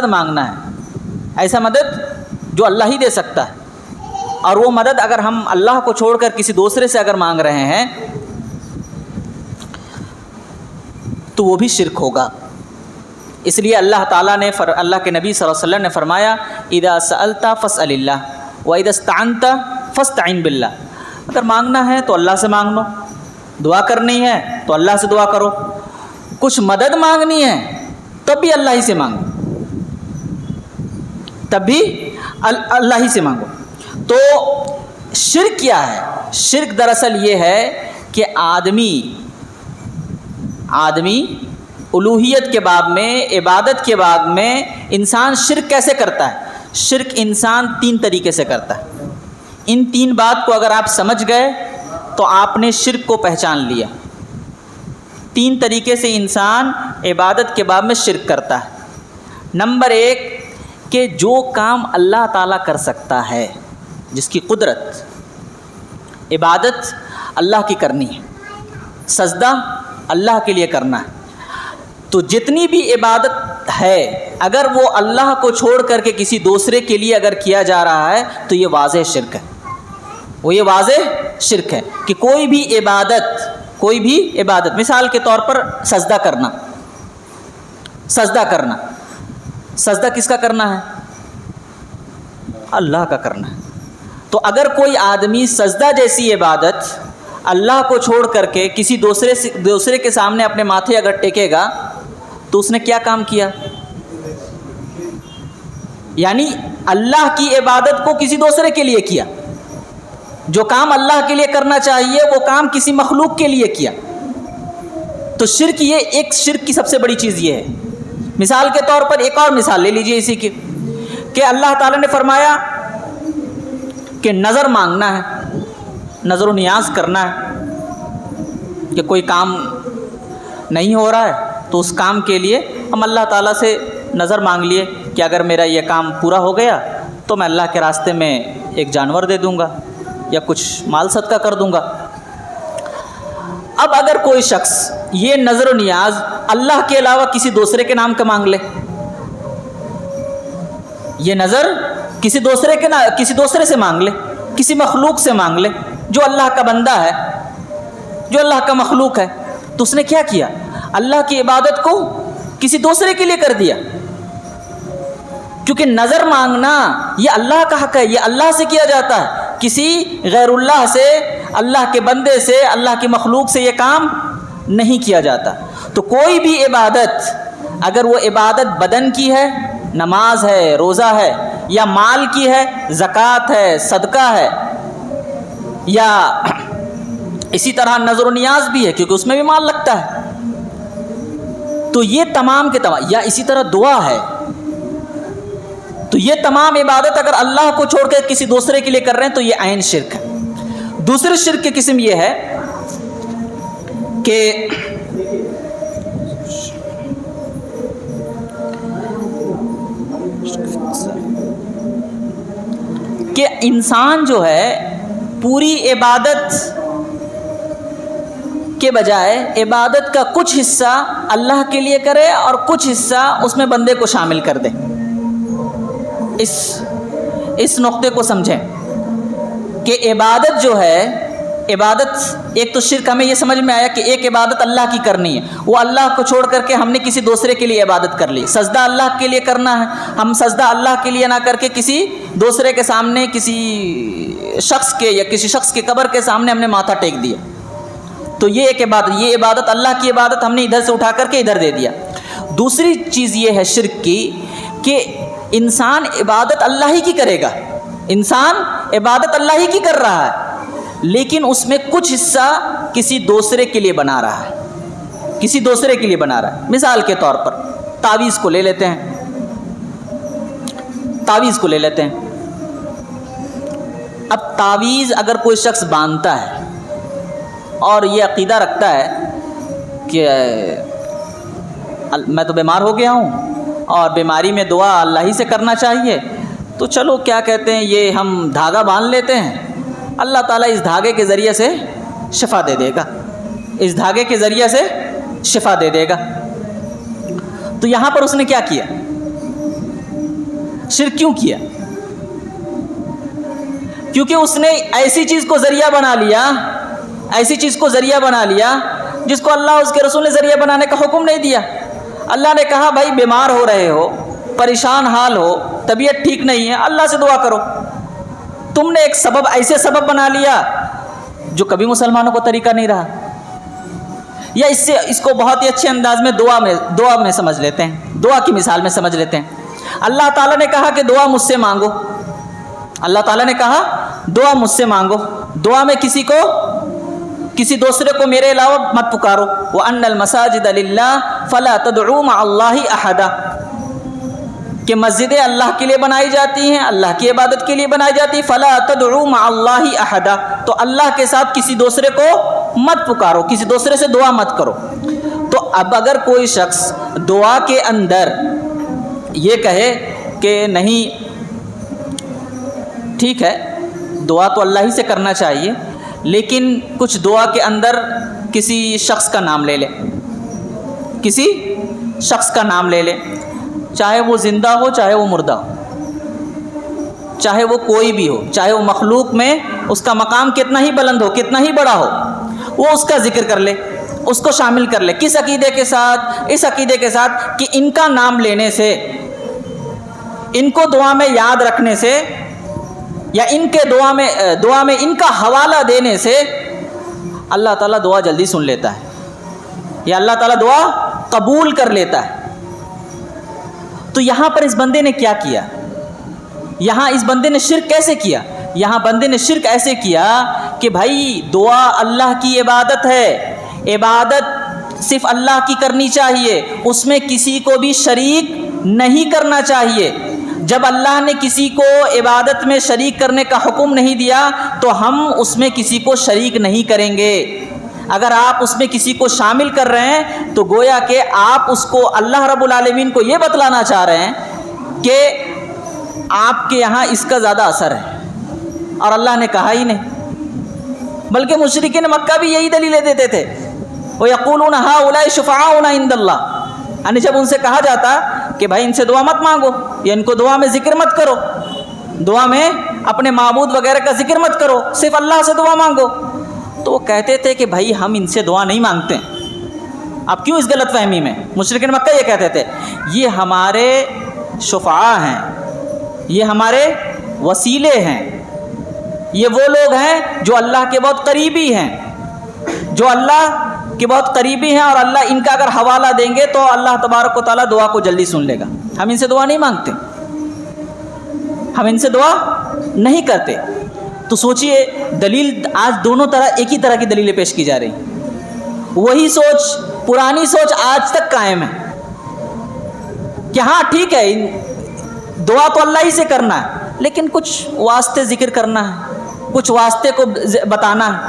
مانگنا ہے ایسا مدد جو اللہ ہی دے سکتا ہے، اور وہ مدد اگر ہم اللہ کو چھوڑ کر کسی دوسرے سے اگر مانگ رہے ہیں تو وہ بھی شرک ہوگا۔ اس لیے اللہ تعالیٰ نے اللہ کے نبی صلی اللہ علیہ وسلم نے فرمایا اذا سألت فاسأل اللہ واذا استعنت فاستعن باللہ، اگر مانگنا ہے تو اللہ سے مانگ لو، دعا کرنی ہے تو اللہ سے دعا کرو، کچھ مدد مانگنی ہے تب بھی اللہ ہی سے مانگو، تب بھی اللہ ہی سے مانگو۔ تو شرک کیا ہے؟ شرک دراصل یہ ہے کہ آدمی الوہیت کے باب میں، عبادت کے باب میں انسان شرک کیسے کرتا ہے؟ شرک انسان 3 طریقے سے کرتا ہے۔ ان 3 بات کو اگر آپ سمجھ گئے تو آپ نے شرک کو پہچان لیا۔ 3 طریقے سے انسان عبادت کے باب میں شرک کرتا ہے۔ نمبر 1 کہ جو کام اللہ تعالیٰ کر سکتا ہے، جس کی قدرت، عبادت اللہ کی کرنی ہے، سجدہ اللہ کے لیے کرنا ہے، تو جتنی بھی عبادت ہے اگر وہ اللہ کو چھوڑ کر کے کسی دوسرے کے لیے اگر کیا جا رہا ہے تو یہ واضح شرک ہے۔ یہ واضح شرک ہے کہ کوئی بھی عبادت مثال کے طور پر سجدہ کرنا، سجدہ کس کا کرنا ہے؟ اللہ کا کرنا ہے۔ تو اگر کوئی آدمی سجدہ جیسی عبادت اللہ کو چھوڑ کر کے کسی دوسرے کے سامنے اپنے ماتھے اگر ٹیکے گا تو اس نے کیا کام کیا؟ یعنی اللہ کی عبادت کو کسی دوسرے کے لیے کیا۔ جو کام اللہ کے لیے کرنا چاہیے وہ کام کسی مخلوق کے لیے کیا۔ تو شرک، یہ ایک شرک کی سب سے بڑی چیز یہ ہے۔ مثال کے طور پر ایک اور مثال لے لیجئے اسی کی، کہ اللہ تعالیٰ نے فرمایا کہ نظر مانگنا ہے، نظر و نیاز کرنا ہے کہ کوئی کام نہیں ہو رہا ہے تو اس کام کے لیے ہم اللہ تعالیٰ سے نظر مانگ لیے کہ اگر میرا یہ کام پورا ہو گیا تو میں اللہ کے راستے میں ایک جانور دے دوں گا یا کچھ مال صدقہ کر دوں گا۔ اب اگر کوئی شخص یہ نظر و نیاز اللہ کے علاوہ کسی دوسرے کے نام کا مانگ لے، یہ نظر کسی دوسرے سے مانگ لے، کسی مخلوق سے مانگ لے جو اللہ کا بندہ ہے، جو اللہ کا مخلوق ہے، تو اس نے کیا کیا؟ اللہ کی عبادت کو کسی دوسرے کے لیے کر دیا۔ کیونکہ نظر مانگنا یہ اللہ کا حق ہے، یہ اللہ سے کیا جاتا ہے، کسی غیر اللہ سے، اللہ کے بندے سے، اللہ کی مخلوق سے یہ کام نہیں کیا جاتا۔ تو کوئی بھی عبادت اگر وہ عبادت بدن کی ہے، نماز ہے، روزہ ہے، یا مال کی ہے، زکوٰۃ ہے، صدقہ ہے، یا اسی طرح نظر و نیاز بھی ہے کیونکہ اس میں بھی مال لگتا ہے، تو یہ تمام کے تمام، یا اسی طرح دعا ہے، تو یہ تمام عبادت اگر اللہ کو چھوڑ کر کسی دوسرے کے لیے کر رہے ہیں تو یہ عین شرک ہے۔ دوسرے شرک کی قسم یہ ہے کہ انسان جو ہے پوری عبادت کے بجائے عبادت کا کچھ حصہ اللہ کے لیے کرے اور کچھ حصہ اس میں بندے کو شامل کر دے۔ اس نقطے کو سمجھیں کہ عبادت جو ہے، عبادت ایک تو شرک ہمیں یہ سمجھ میں آیا کہ ایک عبادت اللہ کی کرنی ہے، وہ اللہ کو چھوڑ کر کے ہم نے کسی دوسرے کے لیے عبادت کر لی۔ سجدہ اللہ کے لیے کرنا ہے، ہم سجدہ اللہ کے لیے نہ کر کے کسی دوسرے کے سامنے، کسی شخص کے یا کسی شخص کے قبر کے سامنے ہم نے ماتھا ٹیک دیا، تو یہ ایک عبادت، یہ عبادت اللہ کی عبادت ہم نے ادھر سے اٹھا کر کے ادھر دے دیا۔ دوسری چیز یہ ہے شرک کی کہ انسان عبادت اللہ ہی کی کرے گا، انسان عبادت اللہ ہی کی کر رہا ہے، لیکن اس میں کچھ حصہ کسی دوسرے کے لیے بنا رہا ہے، کسی دوسرے کے لیے بنا رہا ہے۔ مثال کے طور پر تعویذ کو لے لیتے ہیں، تعویذ کو لے لیتے ہیں۔ اب تعویذ اگر کوئی شخص باندھتا ہے اور یہ عقیدہ رکھتا ہے کہ میں تو بیمار ہو گیا ہوں اور بیماری میں دعا اللہ ہی سے کرنا چاہیے، تو چلو کیا کہتے ہیں یہ ہم دھاگا باندھ لیتے ہیں، اللہ تعالیٰ اس دھاگے کے ذریعے سے شفا دے دے گا، اس دھاگے کے ذریعے سے شفا دے دے گا۔ تو یہاں پر اس نے کیا کیا؟ شرک کیوں کیا؟ کیونکہ اس نے ایسی چیز کو ذریعہ بنا لیا، ایسی چیز کو ذریعہ بنا لیا جس کو اللہ اس کے رسول نے ذریعہ بنانے کا حکم نہیں دیا۔ اللہ نے کہا بھائی بیمار ہو رہے ہو، پریشان حال ہو، طبیعت ٹھیک نہیں ہے، اللہ سے دعا کرو۔ تم نے ایک سبب، ایسے سبب بنا لیا جو کبھی مسلمانوں کو طریقہ نہیں رہا۔ یا اس کو بہت ہی اچھے انداز میں دعا میں سمجھ لیتے ہیں، دعا کی مثال میں سمجھ لیتے ہیں۔ اللہ تعالیٰ نے کہا کہ دعا مجھ سے مانگو، اللہ تعالیٰ نے کہا دعا مجھ سے مانگو، دعا میں کسی دوسرے کو میرے علاوہ مت پکارو۔ وَأَنَّ الْمَسَاجِدَ لِلَّهِ فَلَا تَدْعُوا مَعَ اللَّهِ أَحَدًا، کہ مسجدیں اللہ کے لیے بنائی جاتی ہیں، اللہ کی عبادت کے لیے بنائی جاتی، فَلَا تَدْعُوا مَعَ اللَّهِ أَحَدًا، تو اللہ کے ساتھ کسی دوسرے کو مت پکارو، کسی دوسرے سے دعا مت کرو۔ تو اب اگر کوئی شخص دعا کے اندر یہ کہے کہ نہیں ٹھیک ہے دعا تو اللہ ہی سے کرنا چاہیے، لیکن کچھ دعا کے اندر کسی شخص کا نام لے لے، کسی شخص کا نام لے لے، چاہے وہ زندہ ہو چاہے وہ مردہ ہو، چاہے وہ کوئی بھی ہو، چاہے وہ مخلوق میں اس کا مقام کتنا ہی بلند ہو، کتنا ہی بڑا ہو، وہ اس کا ذکر کر لے، اس کو شامل کر لے۔ کس عقیدے کے ساتھ؟ اس عقیدے کے ساتھ کہ ان کا نام لینے سے، ان کو دعا میں یاد رکھنے سے، یا ان کے دعا میں ان کا حوالہ دینے سے اللہ تعالیٰ دعا جلدی سن لیتا ہے، یا اللہ تعالیٰ دعا قبول کر لیتا ہے۔ تو یہاں پر اس بندے نے کیا کیا؟ یہاں اس بندے نے شرک کیسے کیا؟ یہاں بندے نے شرک ایسے کیا کہ بھائی دعا اللہ کی عبادت ہے، عبادت صرف اللہ کی کرنی چاہیے، اس میں کسی کو بھی شریک نہیں کرنا چاہیے۔ جب اللہ نے کسی کو عبادت میں شریک کرنے کا حکم نہیں دیا تو ہم اس میں کسی کو شریک نہیں کریں گے۔ اگر آپ اس میں کسی کو شامل کر رہے ہیں تو گویا کہ آپ اس کو، اللہ رب العالمین کو یہ بتلانا چاہ رہے ہیں کہ آپ کے یہاں اس کا زیادہ اثر ہے، اور اللہ نے کہا ہی نہیں۔ بلکہ مشرکین مکہ بھی یہی دلیلیں دیتے تھے، وَيَقُولُونَ هَؤُلَاءِ شُفَعَاؤُنَا عِندَ اللَّهِ، یعنی جب ان سے کہا جاتا کہ بھائی ان سے دعا مت مانگو، یا ان کو دعا میں ذکر مت کرو، دعا میں اپنے معبود وغیرہ کا ذکر مت کرو، صرف اللہ سے دعا مانگو، تو وہ کہتے تھے کہ بھائی ہم ان سے دعا نہیں مانگتے۔ اب کیوں اس غلط فہمی میں؟ مشرکین مکہ یہ کہتے تھے یہ ہمارے شفعاء ہیں، یہ ہمارے وسیلے ہیں، یہ وہ لوگ ہیں جو اللہ کے بہت قریبی ہیں، جو اللہ کہ بہت قریبی ہیں، اور اللہ ان کا اگر حوالہ دیں گے تو اللہ تبارک و تعالیٰ دعا کو جلدی سن لے گا۔ ہم ان سے دعا نہیں مانگتے، ہم ان سے دعا نہیں کرتے۔ تو سوچئے دلیل آج دونوں طرح ایک ہی طرح کی دلیلیں پیش کی جا رہی ہیں۔ وہی سوچ، پرانی سوچ آج تک قائم ہے کہ ہاں ٹھیک ہے دعا تو اللہ ہی سے کرنا ہے، لیکن کچھ واسطے ذکر کرنا ہے، کچھ واسطے کو بتانا ہے،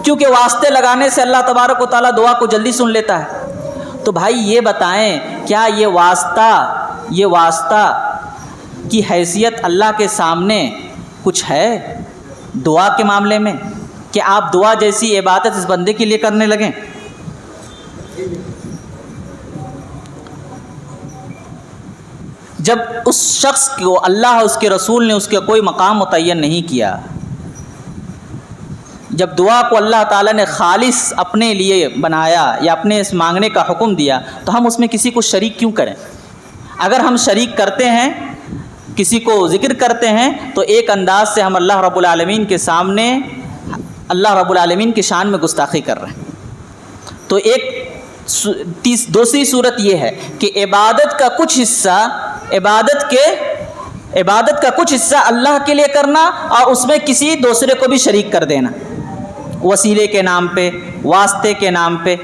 کیونکہ واسطے لگانے سے اللہ تبارک و تعالیٰ دعا کو جلدی سن لیتا ہے۔ تو بھائی یہ بتائیں کیا یہ واسطہ کی حیثیت اللہ کے سامنے کچھ ہے دعا کے معاملے میں کہ آپ دعا جیسی عبادت اس بندے کے لیے کرنے لگیں؟ جب اس شخص کو اللہ اس کے رسول نے اس کا کوئی مقام متعین نہیں کیا، جب دعا کو اللہ تعالیٰ نے خالص اپنے لیے بنایا یا اپنے اس مانگنے کا حکم دیا تو ہم اس میں کسی کو شریک کیوں کریں؟ اگر ہم شریک کرتے ہیں، کسی کو ذکر کرتے ہیں، تو ایک انداز سے ہم اللہ رب العالمین کے سامنے اللہ رب العالمین کی شان میں گستاخی کر رہے ہیں۔ تو دوسری صورت یہ ہے کہ عبادت کا کچھ حصہ اللہ کے لیے کرنا اور اس میں کسی دوسرے کو بھی شریک کر دینا، وسیلے کے نام پہ، واسطے کے نام پہ،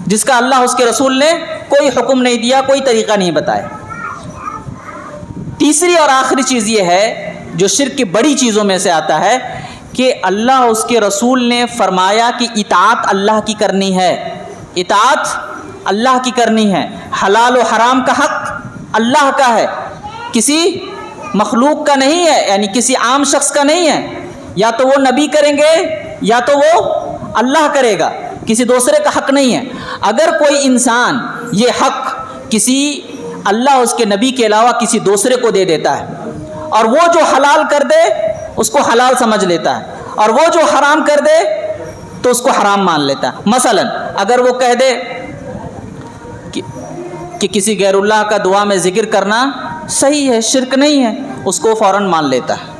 جس کا اللہ اس کے رسول نے کوئی حکم نہیں دیا، کوئی طریقہ نہیں بتایا۔ تیسری اور آخری چیز یہ ہے جو شرک کی بڑی چیزوں میں سے آتا ہے کہ اللہ اس کے رسول نے فرمایا کہ اطاعت اللہ کی کرنی ہے، اطاعت اللہ کی کرنی ہے، حلال و حرام کا حق اللہ کا ہے، کسی مخلوق کا نہیں ہے، یعنی کسی عام شخص کا نہیں ہے، یا تو وہ نبی کریں گے یا تو وہ اللہ کرے گا، کسی دوسرے کا حق نہیں ہے۔ اگر کوئی انسان یہ حق کسی اللہ اس کے نبی کے علاوہ کسی دوسرے کو دے دیتا ہے، اور وہ جو حلال کر دے اس کو حلال سمجھ لیتا ہے، اور وہ جو حرام کر دے تو اس کو حرام مان لیتا ہے۔ مثلا اگر وہ کہہ دے کہ کسی غیر اللہ کا دعا میں ذکر کرنا صحیح ہے، شرک نہیں ہے، اس کو فوراً مان لیتا ہے۔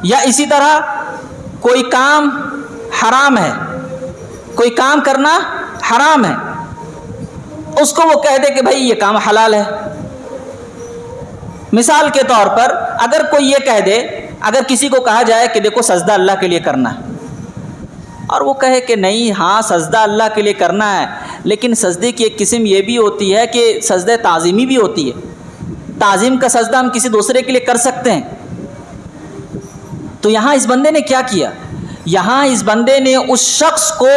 یا اسی طرح کوئی کام حرام ہے، کوئی کام کرنا حرام ہے، اس کو وہ کہہ دے کہ بھائی یہ کام حلال ہے۔ مثال کے طور پر اگر کوئی یہ کہہ دے، اگر کسی کو کہا جائے کہ دیکھو سجدہ اللہ کے لیے کرنا ہے، اور وہ کہے کہ نہیں ہاں سجدہ اللہ کے لیے کرنا ہے، لیکن سجدے کی ایک قسم یہ بھی ہوتی ہے کہ سجدہ تعظیمی بھی ہوتی ہے، تعظیم کا سجدہ ہم کسی دوسرے کے لیے کر سکتے ہیں۔ تو یہاں اس بندے نے کیا کیا؟ یہاں اس بندے نے اس شخص کو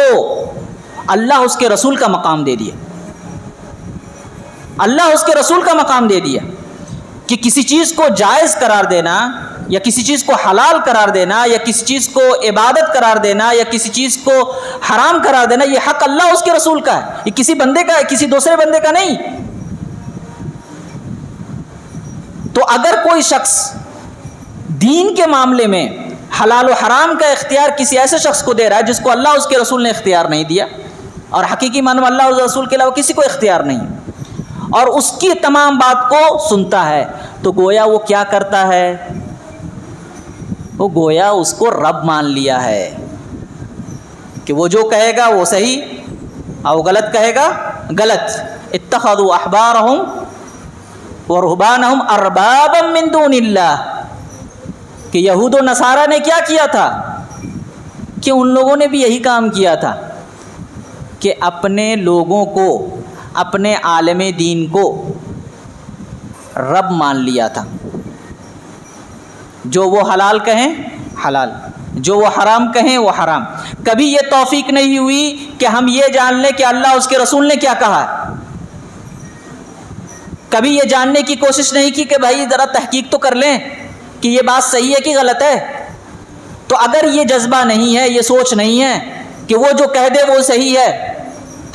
اللہ اس کے رسول کا مقام دے دیا، اللہ اس کے رسول کا مقام دے دیا کہ کسی چیز کو جائز قرار دینا یا کسی چیز کو حلال قرار دینا یا کسی چیز کو عبادت قرار دینا یا کسی چیز کو حرام قرار دینا، یہ حق اللہ اس کے رسول کا ہے، یہ کسی بندے کا ہے، کسی دوسرے بندے کا نہیں۔ تو اگر کوئی شخص دین کے معاملے میں حلال و حرام کا اختیار کسی ایسے شخص کو دے رہا ہے جس کو اللہ اس کے رسول نے اختیار نہیں دیا، اور حقیقی معنی میں اللہ اور رسول کے علاوہ کسی کو اختیار نہیں، اور اس کی تمام بات کو سنتا ہے، تو گویا وہ کیا کرتا ہے؟ وہ گویا اس کو رب مان لیا ہے کہ وہ جو کہے گا وہ صحیح اور وہ غلط کہے گا غلط۔ اتخذوا احبارهم ورهبانهم اربابا من دون اللہ، کہ یہود و نصارہ نے کیا کیا تھا کہ ان لوگوں نے بھی یہی کام کیا تھا کہ اپنے لوگوں کو، اپنے عالم دین کو رب مان لیا تھا، جو وہ حلال کہیں حلال، جو وہ حرام کہیں وہ حرام۔ کبھی یہ توفیق نہیں ہوئی کہ ہم یہ جان لیں کہ اللہ اس کے رسول نے کیا کہا، کبھی یہ جاننے کی کوشش نہیں کی کہ بھائی ذرا تحقیق تو کر لیں کہ یہ بات صحیح ہے کہ غلط ہے۔ تو اگر یہ جذبہ نہیں ہے، یہ سوچ نہیں ہے کہ وہ جو کہہ دے وہ صحیح ہے،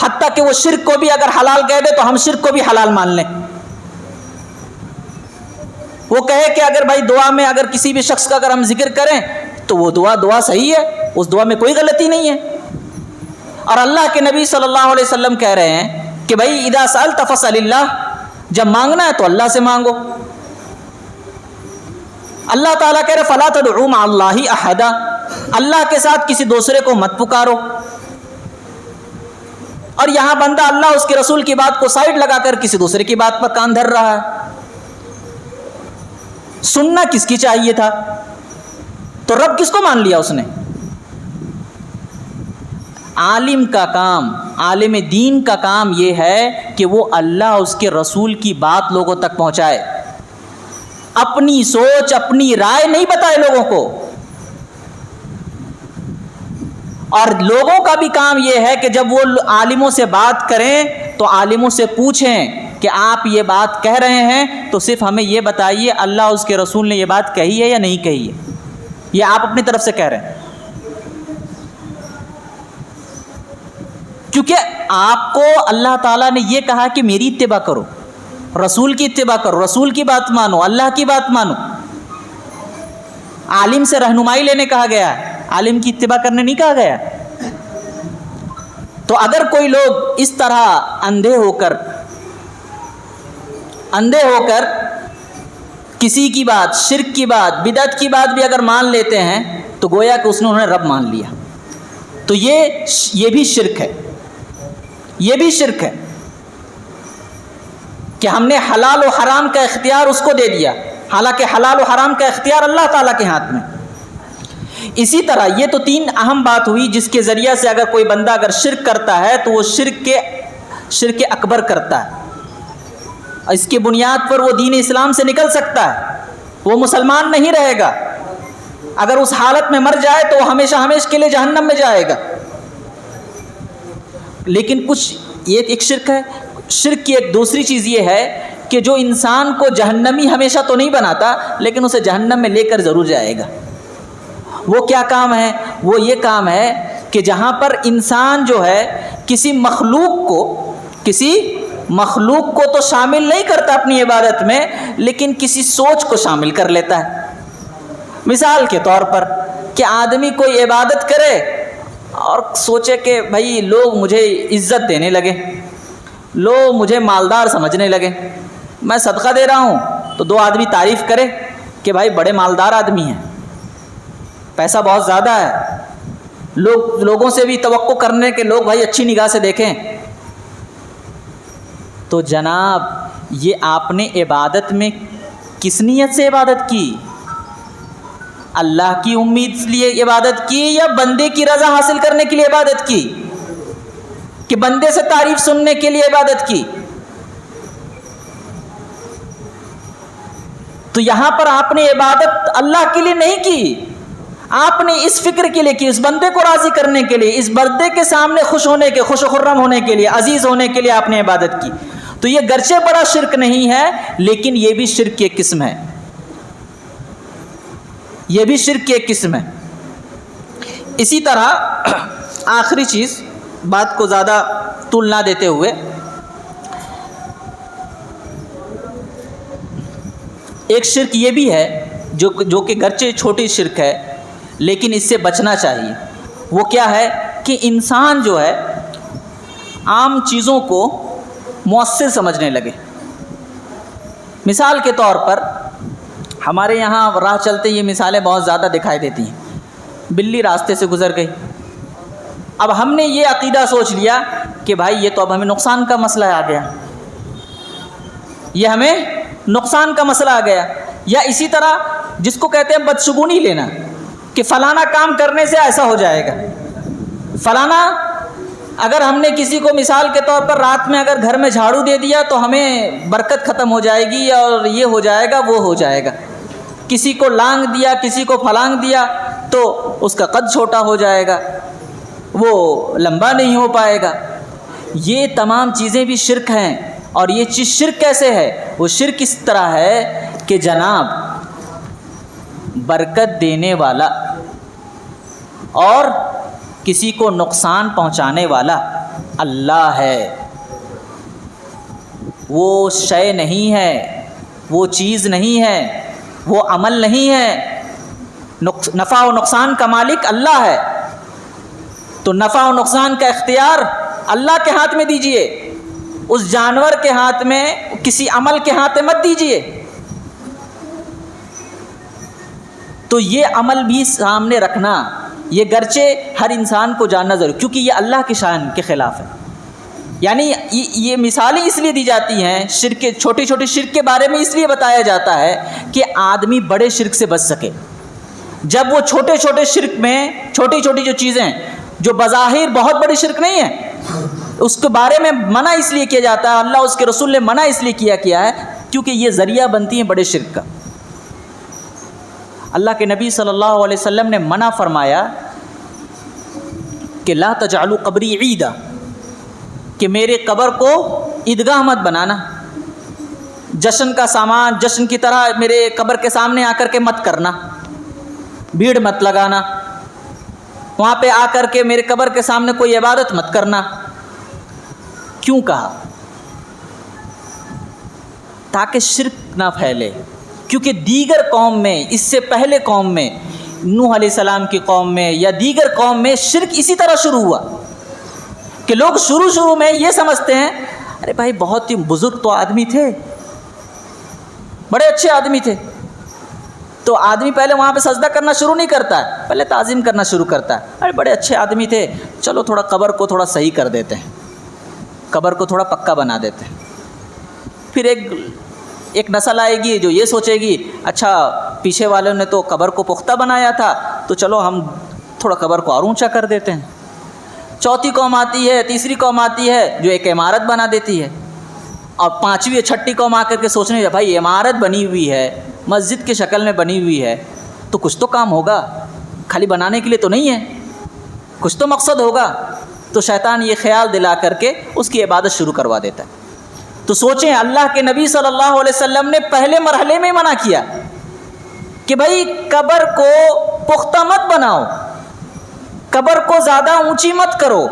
حتیٰ کہ وہ شرک کو بھی اگر حلال کہہ دے تو ہم شرک کو بھی حلال مان لیں۔ وہ کہے کہ اگر بھائی دعا میں اگر کسی بھی شخص کا اگر ہم ذکر کریں تو وہ دعا صحیح ہے، اس دعا میں کوئی غلطی نہیں ہے۔ اور اللہ کے نبی صلی اللہ علیہ وسلم کہہ رہے ہیں کہ بھائی اذا سألت فاسأل اللہ، جب مانگنا ہے تو اللہ سے مانگو۔ اللہ تعالیٰ کہہ رہے فلا تدعوا مع اللہ احدا، اللہ کے ساتھ کسی دوسرے کو مت پکارو۔ اور یہاں بندہ اللہ اس کے رسول کی بات کو سائڈ لگا کر کسی دوسرے کی بات پر کان دھر رہا ہے۔ سننا کس کی چاہیے تھا؟ تو رب کس کو مان لیا اس نے؟ عالم کا کام، عالم دین کا کام یہ ہے کہ وہ اللہ اس کے رسول کی بات لوگوں تک پہنچائے، اپنی سوچ اپنی رائے نہیں بتائے لوگوں کو۔ اور لوگوں کا بھی کام یہ ہے کہ جب وہ عالموں سے بات کریں تو عالموں سے پوچھیں کہ آپ یہ بات کہہ رہے ہیں تو صرف ہمیں یہ بتائیے اللہ اس کے رسول نے یہ بات کہی ہے یا نہیں کہی ہے، یہ آپ اپنی طرف سے کہہ رہے ہیں۔ کیونکہ آپ کو اللہ تعالیٰ نے یہ کہا کہ میری اتباع کرو، رسول کی اتباع کرو، رسول کی بات مانو، اللہ کی بات مانو۔ عالم سے رہنمائی لینے کہا گیا ہے، عالم کی اتباع کرنے نہیں کہا گیا۔ تو اگر کوئی لوگ اس طرح اندھے ہو کر کسی کی بات، شرک کی بات، بدعت کی بات بھی اگر مان لیتے ہیں تو گویا کہ اس نے انہیں رب مان لیا۔ تو یہ بھی شرک ہے، یہ بھی شرک ہے کہ ہم نے حلال و حرام کا اختیار اس کو دے دیا، حالانکہ حلال و حرام کا اختیار اللہ تعالیٰ کے ہاتھ میں۔ اسی طرح یہ تو تین اہم بات ہوئی جس کے ذریعہ سے اگر کوئی بندہ اگر شرک کرتا ہے تو وہ شرک اکبر کرتا ہے، اس کی بنیاد پر وہ دین اسلام سے نکل سکتا ہے، وہ مسلمان نہیں رہے گا، اگر اس حالت میں مر جائے تو وہ ہمیشہ ہمیشہ کے لیے جہنم میں جائے گا۔ لیکن کچھ یہ ایک شرک ہے۔ شرک کی ایک دوسری چیز یہ ہے کہ جو انسان کو جہنمی ہمیشہ تو نہیں بناتا لیکن اسے جہنم میں لے کر ضرور جائے گا۔ وہ کیا کام ہے؟ وہ یہ کام ہے کہ جہاں پر انسان جو ہے کسی مخلوق کو تو شامل نہیں کرتا اپنی عبادت میں، لیکن کسی سوچ کو شامل کر لیتا ہے۔ مثال کے طور پر کہ آدمی کوئی عبادت کرے اور سوچے کہ بھائی لوگ مجھے عزت دینے لگے، لوگ مجھے مالدار سمجھنے لگے، میں صدقہ دے رہا ہوں تو 2 آدمی تعریف کرے کہ بھائی بڑے مالدار آدمی ہیں، پیسہ بہت زیادہ ہے، لوگوں سے بھی توقع کرنے کہ لوگ بھائی اچھی نگاہ سے دیکھیں۔ تو جناب یہ آپ نے عبادت میں کس نیت سے عبادت کی؟ اللہ کی امید کے لیے عبادت کی یا بندے کی رضا حاصل کرنے کے لیے عبادت کی؟ کہ بندے سے تعریف سننے کے لیے عبادت کی؟ تو یہاں پر آپ نے عبادت اللہ کے لیے نہیں کی، آپ نے اس فکر کے لیے کی، اس بندے کو راضی کرنے کے لیے، اس بندے کے سامنے خوش ہونے کے، خوش و خرم ہونے کے لیے، عزیز ہونے کے لیے آپ نے عبادت کی۔ تو یہ گرچہ بڑا شرک نہیں ہے لیکن یہ بھی شرک کی ایک قسم ہے، یہ بھی شرک کی ایک قسم ہے۔ اسی طرح آخری چیز، بات کو زیادہ طول نہ دیتے ہوئے، ایک شرک یہ بھی ہے جو کہ گرچہ چھوٹی شرک ہے لیکن اس سے بچنا چاہیے۔ وہ کیا ہے کہ انسان جو ہے عام چیزوں کو مؤثر سمجھنے لگے۔ مثال کے طور پر ہمارے یہاں راہ چلتے یہ مثالیں بہت زیادہ دکھائی دیتی ہیں۔ بلی راستے سے گزر گئی، اب ہم نے یہ عقیدہ سوچ لیا کہ بھائی یہ تو اب ہمیں نقصان کا مسئلہ آ گیا، یہ ہمیں نقصان کا مسئلہ آ گیا۔ یا اسی طرح جس کو کہتے ہیں بدشگونی لینا، کہ فلانا کام کرنے سے ایسا ہو جائے گا، فلانا اگر ہم نے کسی کو مثال کے طور پر رات میں اگر گھر میں جھاڑو دے دیا تو ہمیں برکت ختم ہو جائے گی اور یہ ہو جائے گا وہ ہو جائے گا، کسی کو لانگ دیا، کسی کو پھلانگ دیا تو اس کا قد چھوٹا ہو جائے گا، وہ لمبا نہیں ہو پائے گا۔ یہ تمام چیزیں بھی شرک ہیں۔ اور یہ چیز شرک کیسے ہے؟ وہ شرک اس طرح ہے کہ جناب برکت دینے والا اور کسی کو نقصان پہنچانے والا اللہ ہے، وہ شے نہیں ہے، وہ چیز نہیں ہے، وہ عمل نہیں ہے۔ نفع و نقصان کا مالک اللہ ہے، تو نفع و نقصان کا اختیار اللہ کے ہاتھ میں دیجئے، اس جانور کے ہاتھ میں، کسی عمل کے ہاتھ میں مت دیجئے۔ تو یہ عمل بھی سامنے رکھنا، یہ گرچہ ہر انسان کو جاننا ضروری، کیونکہ یہ اللہ کی شان کے خلاف ہے۔ یعنی یہ مثالیں اس لیے دی جاتی ہیں شرک کے، چھوٹی چھوٹی شرک کے بارے میں اس لیے بتایا جاتا ہے کہ آدمی بڑے شرک سے بچ سکے۔ جب وہ چھوٹے چھوٹے شرک میں، چھوٹی چھوٹی جو چیزیں جو بظاہر بہت بڑی شرک نہیں ہے، اس کے بارے میں منع اس لیے کیا جاتا ہے، اللہ اس کے رسول نے منع اس لیے کیا ہے کیونکہ یہ ذریعہ بنتی ہیں بڑے شرک کا۔ اللہ کے نبی صلی اللہ علیہ وسلم نے منع فرمایا کہ لا تجعلوا قبری عیدا، کہ میرے قبر کو عیدگاہ مت بنانا، جشن کا سامان، جشن کی طرح میرے قبر کے سامنے آ کر کے مت کرنا، بھیڑ مت لگانا، وہاں پہ آ کر کے میرے قبر کے سامنے کوئی عبادت مت کرنا۔ کیوں کہا؟ تاکہ شرک نہ پھیلے، کیونکہ دیگر قوم میں، اس سے پہلے قوم میں، نوح علیہ السلام کی قوم میں یا دیگر قوم میں شرک اسی طرح شروع ہوا کہ لوگ شروع میں یہ سمجھتے ہیں ارے بھائی بہت ہی بزرگ تو آدمی تھے، بڑے اچھے آدمی تھے، تو آدمی پہلے وہاں پہ سجدہ کرنا شروع نہیں کرتا ہے، پہلے تعظیم کرنا شروع کرتا ہے، ارے بڑے اچھے آدمی تھے، چلو تھوڑا قبر کو تھوڑا صحیح کر دیتے ہیں، قبر کو تھوڑا پکا بنا دیتے ہیں۔ پھر ایک نسل آئے گی جو یہ سوچے گی اچھا پیچھے والوں نے تو قبر کو پختہ بنایا تھا تو چلو ہم تھوڑا قبر کو اور اونچا کر دیتے ہیں۔ چوتھی قوم آتی ہے، تیسری قوم آتی ہے جو ایک عمارت بنا دیتی ہے، اور پانچویں چھٹی قوم آ کر کے سوچنے لگے بھائی عمارت بنی ہوئی ہے، مسجد کی شکل میں بنی ہوئی ہے، تو کچھ تو کام ہوگا، خالی بنانے کے لیے تو نہیں ہے، کچھ تو مقصد ہوگا۔ تو شیطان یہ خیال دلا کر کے اس کی عبادت شروع کروا دیتا ہے۔ تو سوچیں اللہ کے نبی صلی اللہ علیہ وسلم نے پہلے مرحلے میں منع کیا کہ بھائی قبر کو پختہ مت بناؤ، قبر کو زیادہ اونچی مت کرو،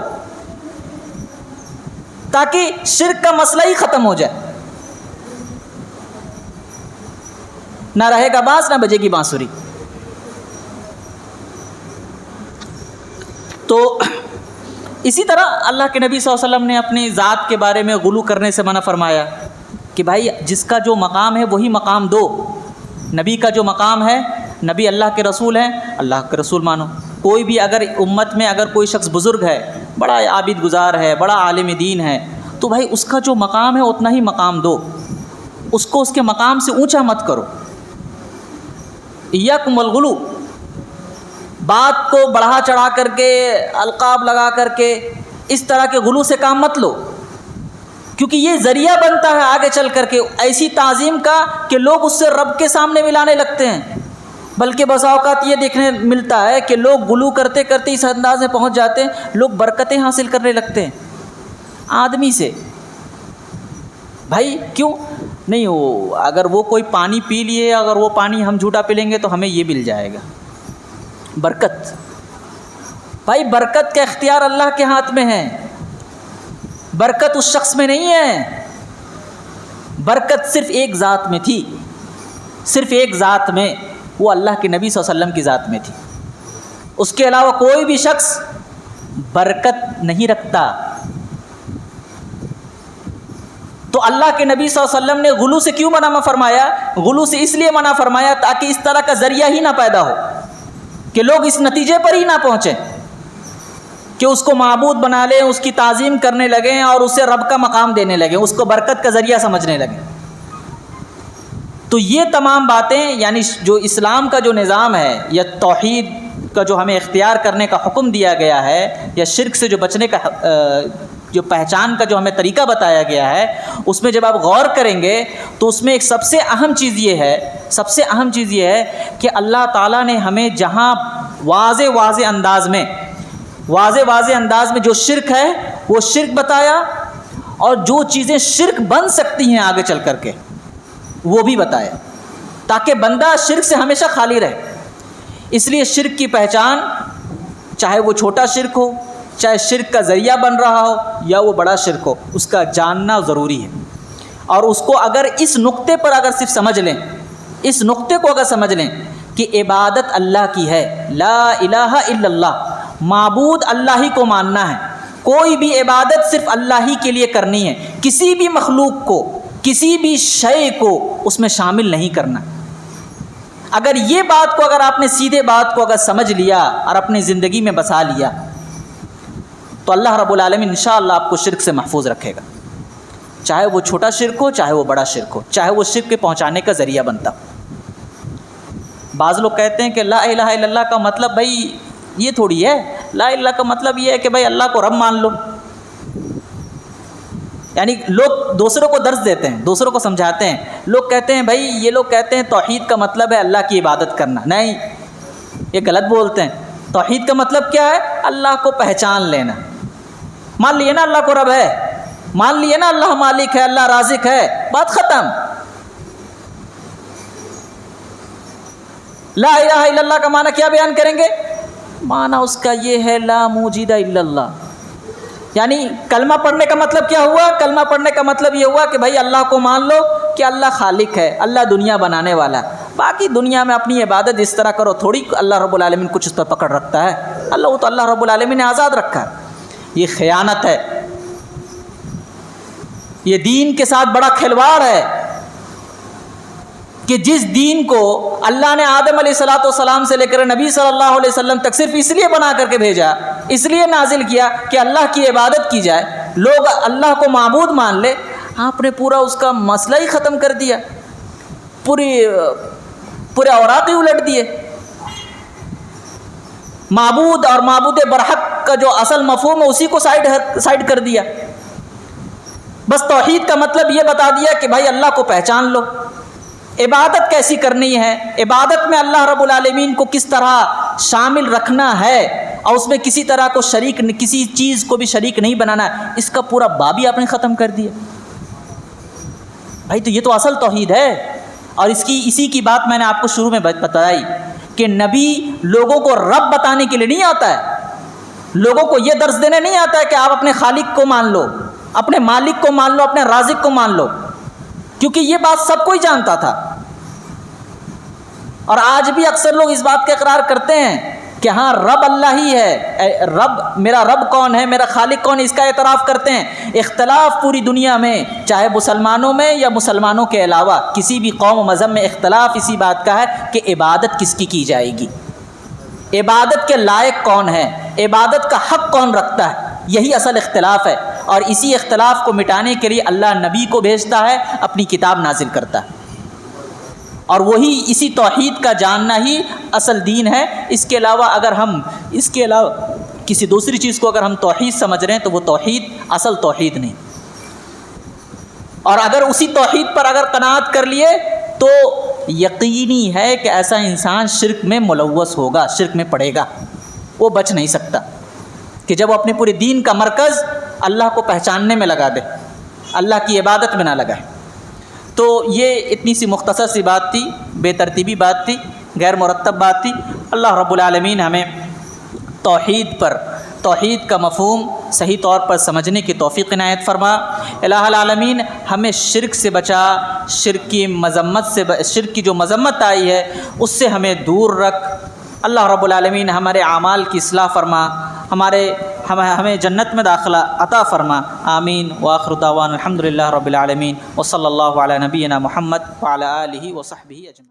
تاکہ شرک کا مسئلہ ہی ختم ہو جائے. نہ رہے گا بانس نہ بجے گی بانسری. تو اسی طرح اللہ کے نبی صلی اللہ علیہ وسلم نے اپنی ذات کے بارے میں غلو کرنے سے منع فرمایا کہ بھائی جس کا جو مقام ہے وہی مقام دو. نبی کا جو مقام ہے، نبی اللہ کے رسول ہیں، اللہ کے رسول مانو. کوئی بھی اگر امت میں اگر کوئی شخص بزرگ ہے، بڑا عابد گزار ہے، بڑا عالم دین ہے، تو بھائی اس کا جو مقام ہے اتنا ہی مقام دو، اس کو اس کے مقام سے اونچا مت کرو. ایاکم الغلو، بات کو بڑھا چڑھا کر کے، القاب لگا کر کے، اس طرح کے غلو سے کام مت لو، کیونکہ یہ ذریعہ بنتا ہے آگے چل کر کے ایسی تعظیم کا کہ لوگ اس سے رب کے سامنے ملانے لگتے ہیں. بلکہ بسا اوقات یہ دیکھنے ملتا ہے کہ لوگ غلو کرتے کرتے اس انداز میں پہنچ جاتے ہیں، لوگ برکتیں حاصل کرنے لگتے ہیں آدمی سے. بھائی کیوں نہیں؟ وہ اگر وہ کوئی پانی پی لیے، اگر وہ پانی ہم جھوٹا پی لیں گے تو ہمیں یہ مل جائے گا برکت. بھائی برکت کا اختیار اللہ کے ہاتھ میں ہے، برکت اس شخص میں نہیں ہے. برکت صرف ایک ذات میں تھی، صرف ایک ذات میں، وہ اللہ کے نبی صلی اللہ علیہ وسلم کی ذات میں تھی. اس کے علاوہ کوئی بھی شخص برکت نہیں رکھتا. تو اللہ کے نبی صلی اللہ علیہ وسلم نے غلو سے کیوں منع فرمایا؟ غلو سے اس لیے منع فرمایا تاکہ اس طرح کا ذریعہ ہی نہ پیدا ہو کہ لوگ اس نتیجے پر ہی نہ پہنچیں کہ اس کو معبود بنا لیں، اس کی تعظیم کرنے لگیں اور اسے رب کا مقام دینے لگیں، اس کو برکت کا ذریعہ سمجھنے لگیں. تو یہ تمام باتیں، یعنی جو اسلام کا جو نظام ہے یا توحید کا جو ہمیں اختیار کرنے کا حکم دیا گیا ہے، یا شرک سے جو بچنے کا جو پہچان کا جو ہمیں طریقہ بتایا گیا ہے، اس میں جب آپ غور کریں گے تو اس میں ایک سب سے اہم چیز یہ ہے کہ اللہ تعالیٰ نے ہمیں جہاں واضح انداز میں جو شرک ہے وہ شرک بتایا، اور جو چیزیں شرک بن سکتی ہیں آگے چل کر کے وہ بھی بتایا، تاکہ بندہ شرک سے ہمیشہ خالی رہے. اس لیے شرک کی پہچان، چاہے وہ چھوٹا شرک ہو، چاہے شرک کا ذریعہ بن رہا ہو یا وہ بڑا شرک ہو، اس کا جاننا ضروری ہے. اور اس کو اگر اس نقطے پر اگر صرف سمجھ لیں، اس نقطے کو اگر سمجھ لیں کہ عبادت اللہ کی ہے، لا الہ الا اللہ، معبود اللہ ہی کو ماننا ہے، کوئی بھی عبادت صرف اللہ ہی کے لیے کرنی ہے، کسی بھی مخلوق کو، کسی بھی شے کو اس میں شامل نہیں کرنا. اگر یہ بات کو، اگر آپ نے سیدھے بات کو اگر سمجھ لیا اور اپنی زندگی میں بسا لیا تو اللہ رب العالمین انشاءاللہ آپ کو شرک سے محفوظ رکھے گا، چاہے وہ چھوٹا شرک ہو، چاہے وہ بڑا شرک ہو، چاہے وہ شرک کے پہنچانے کا ذریعہ بنتا ہو. بعض لوگ کہتے ہیں کہ لا الہ الا اللہ کا مطلب بھائی یہ تھوڑی ہے، لا الہ کا مطلب یہ ہے کہ بھائی اللہ کو رب مان لو. یعنی لوگ دوسروں کو درس دیتے ہیں، دوسروں کو سمجھاتے ہیں. لوگ کہتے ہیں بھائی، یہ لوگ کہتے ہیں توحید کا مطلب ہے اللہ کی عبادت کرنا. نہیں، یہ غلط بولتے ہیں. توحید کا مطلب کیا ہے؟ اللہ کو پہچان لینا. مان لیے نا اللہ کو رب ہے، مان لیے نا اللہ مالک ہے، اللہ رازق ہے، بات ختم. لا الہ الا اللہ کا معنی کیا بیان کریں گے؟ معنی اس کا یہ ہے لا موجد الا اللہ. یعنی کلمہ پڑھنے کا مطلب کیا ہوا؟ کلمہ پڑھنے کا مطلب یہ ہوا کہ بھائی اللہ کو مان لو کہ اللہ خالق ہے، اللہ دنیا بنانے والا ہے. باقی دنیا میں اپنی عبادت اس طرح کرو، تھوڑی اللہ رب العالمین کچھ اس پر پکڑ رکھتا ہے. وہ تو اللہ رب العالمین نے آزاد رکھا ہے. یہ خیانت ہے، یہ دین کے ساتھ بڑا کھلواڑ ہے کہ جس دین کو اللہ نے آدم علیہ الصلوۃ والسلام سے لے کر نبی صلی اللہ علیہ وسلم تک صرف اس لیے بنا کر کے بھیجا، اس لیے نازل کیا کہ اللہ کی عبادت کی جائے، لوگ اللہ کو معبود مان لے. آپ نے پورا اس کا مسئلہ ہی ختم کر دیا، پورے اوراق ہی الٹ دیے. معبود اور معبود برحق کا جو اصل مفہوم ہے اسی کو سائڈ کر دیا. بس توحید کا مطلب یہ بتا دیا کہ بھائی اللہ کو پہچان لو. عبادت کیسی کرنی ہے، عبادت میں اللہ رب العالمین کو کس طرح شامل رکھنا ہے اور اس میں کسی طرح کو کسی چیز کو بھی شریک نہیں بنانا ہے، اس کا پورا باب ہی آپ نے ختم کر دیا. بھائی تو یہ تو اصل توحید ہے. اور اسی کی بات میں نے آپ کو شروع میں بتائی کہ نبی لوگوں کو رب بتانے کے لیے نہیں آتا ہے، لوگوں کو یہ درس دینے نہیں آتا ہے کہ آپ اپنے خالق کو مان لو، اپنے مالک کو مان لو، اپنے رازق کو مان لو، کیونکہ یہ بات سب کوئی جانتا تھا. اور آج بھی اکثر لوگ اس بات کا اقرار کرتے ہیں کہ ہاں رب اللہ ہی ہے، رب میرا رب کون ہے، میرا خالق کون ہے، اس کا اعتراف کرتے ہیں. اختلاف پوری دنیا میں، چاہے مسلمانوں میں یا مسلمانوں کے علاوہ کسی بھی قوم و مذہب میں اختلاف اسی بات کا ہے کہ عبادت کس کی جائے گی، عبادت کے لائق کون ہے، عبادت کا حق کون رکھتا ہے. یہی اصل اختلاف ہے. اور اسی اختلاف کو مٹانے کے لیے اللہ نبی کو بھیجتا ہے، اپنی کتاب نازل کرتا ہے. اور وہی اسی توحید کا جاننا ہی اصل دین ہے. اس کے علاوہ کسی دوسری چیز کو اگر ہم توحید سمجھ رہے ہیں تو وہ توحید اصل توحید نہیں. اور اگر اسی توحید پر اگر قناعت کر لیے تو یقینی ہے کہ ایسا انسان شرک میں ملوث ہوگا، شرک میں پڑے گا، وہ بچ نہیں سکتا. کہ جب وہ اپنے پورے دین کا مرکز اللہ کو پہچاننے میں لگا دے، اللہ کی عبادت میں نہ لگائے. تو یہ اتنی سی مختصر سی بات تھی، بے ترتیبی بات تھی، غیر مرتب بات تھی. اللہ رب العالمین ہمیں توحید کا مفہوم صحیح طور پر سمجھنے کی توفیق عنایت فرما. الہ العالمین ہمیں شرک سے بچا، شرک کی جو مذمت آئی ہے اس سے ہمیں دور رکھ. اللہ رب العالمین ہمارے اعمال کی اصلاح فرما، ہمیں جنت میں داخلہ عطا فرما. آمین. وآخر دعوانا الحمدللہ رب العالمین، وصلی اللہ علی نبینا محمد وعلی آلہ وصحبہ اجمعین.